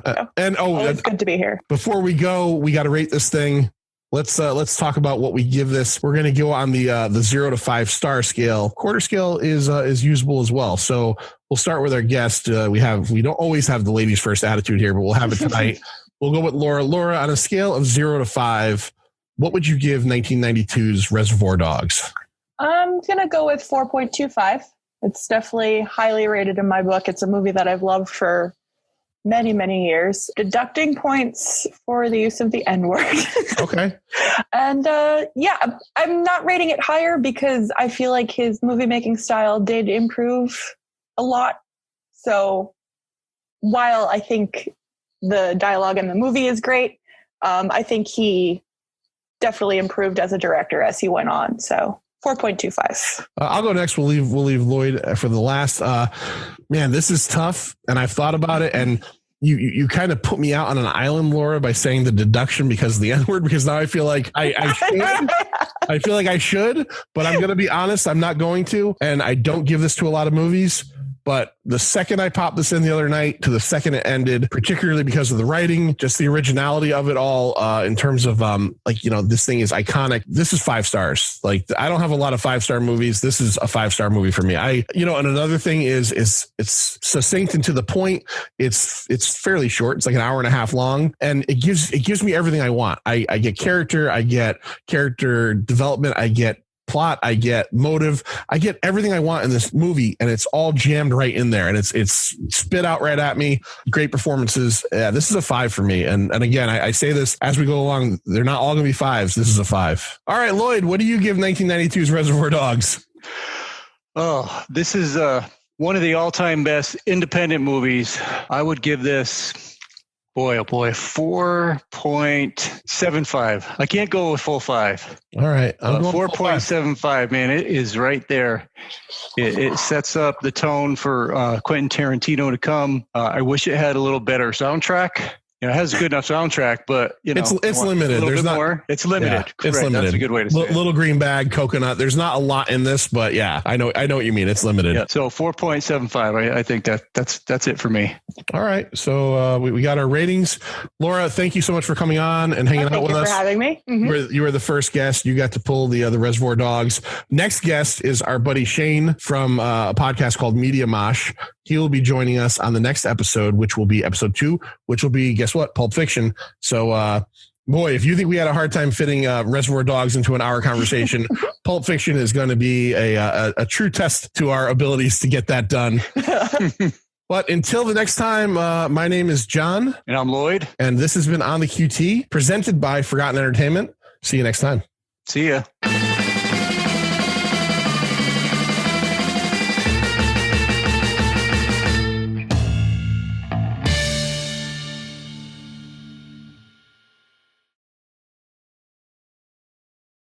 Always good to be here. Before we go, we got to rate this thing. Let's talk about what we give this. We're going to go on the 0 to 5 star scale. Quarter scale is usable as well. So we'll start with our guest. We don't always have the ladies first attitude here, but we'll have it tonight. We'll go with Laura. Laura, on a scale of 0 to 5, what would you give 1992's Reservoir Dogs? I'm going to go with 4.25. It's definitely highly rated in my book. It's a movie that I've loved for many, many years. Deducting points for the use of the N-word. Okay. And I'm not rating it higher because I feel like his movie-making style did improve a lot. So while I think the dialogue in the movie is great, I think he definitely improved as a director as he went on. So 4.25. I'll go next. We'll leave Lloyd for the last. Man, this is tough, and I've thought about it. And you kind of put me out on an island, Laura, by saying the deduction because of the N-word. Because now I feel like I should. I feel like I should, but I'm going to be honest. I'm not going to, and I don't give this to a lot of movies. But the second I popped this in the other night to the second it ended, particularly because of the writing, just the originality of it all, in terms of this thing is iconic. This is 5 stars. Like, I don't have a lot of 5-star movies. This is a 5-star movie for me. And another thing is it's succinct and to the point. It's fairly short. It's like an hour and a half long, and it gives me everything I want. I get character, I get character development, I get plot, I get motive, I get everything I want in this movie, and it's all jammed right in there, and it's spit out right at me. Great performances. Yeah, this is a 5 for me. And again, I say this as we go along, they're not all gonna be 5s. This is a 5. All right, Lloyd, what do you give 1992's Reservoir Dogs? Oh, this is one of the all-time best independent movies. I would give this, boy, oh boy, 4.75. I can't go with full 5. All right. 4.75, man. It is right there. It sets up the tone for Quentin Tarantino to come. I wish it had a little better soundtrack. It has a good enough soundtrack, but it's limited. There's not more. It's limited. Yeah, it's limited. That's a good way to say it. Little green bag, coconut. There's not a lot in this, but yeah, I know what you mean. It's limited. Yeah, so 4.75. I think that's it for me. All right. So we got our ratings. Laura, thank you so much for coming on and hanging out with us. Thank you for having me. Mm-hmm. You were the first guest. You got to pull the Reservoir Dogs. Next guest is our buddy Shane from a podcast called Media Mosh. He will be joining us on the next episode, which will be episode 2, which will be, guess what? Pulp Fiction. So, boy, if you think we had a hard time fitting Reservoir Dogs into an hour conversation, Pulp Fiction is going to be a true test to our abilities to get that done. But until the next time, my name is John. And I'm Lloyd. And this has been On the QT, presented by Forgotten Entertainment. See you next time. See ya.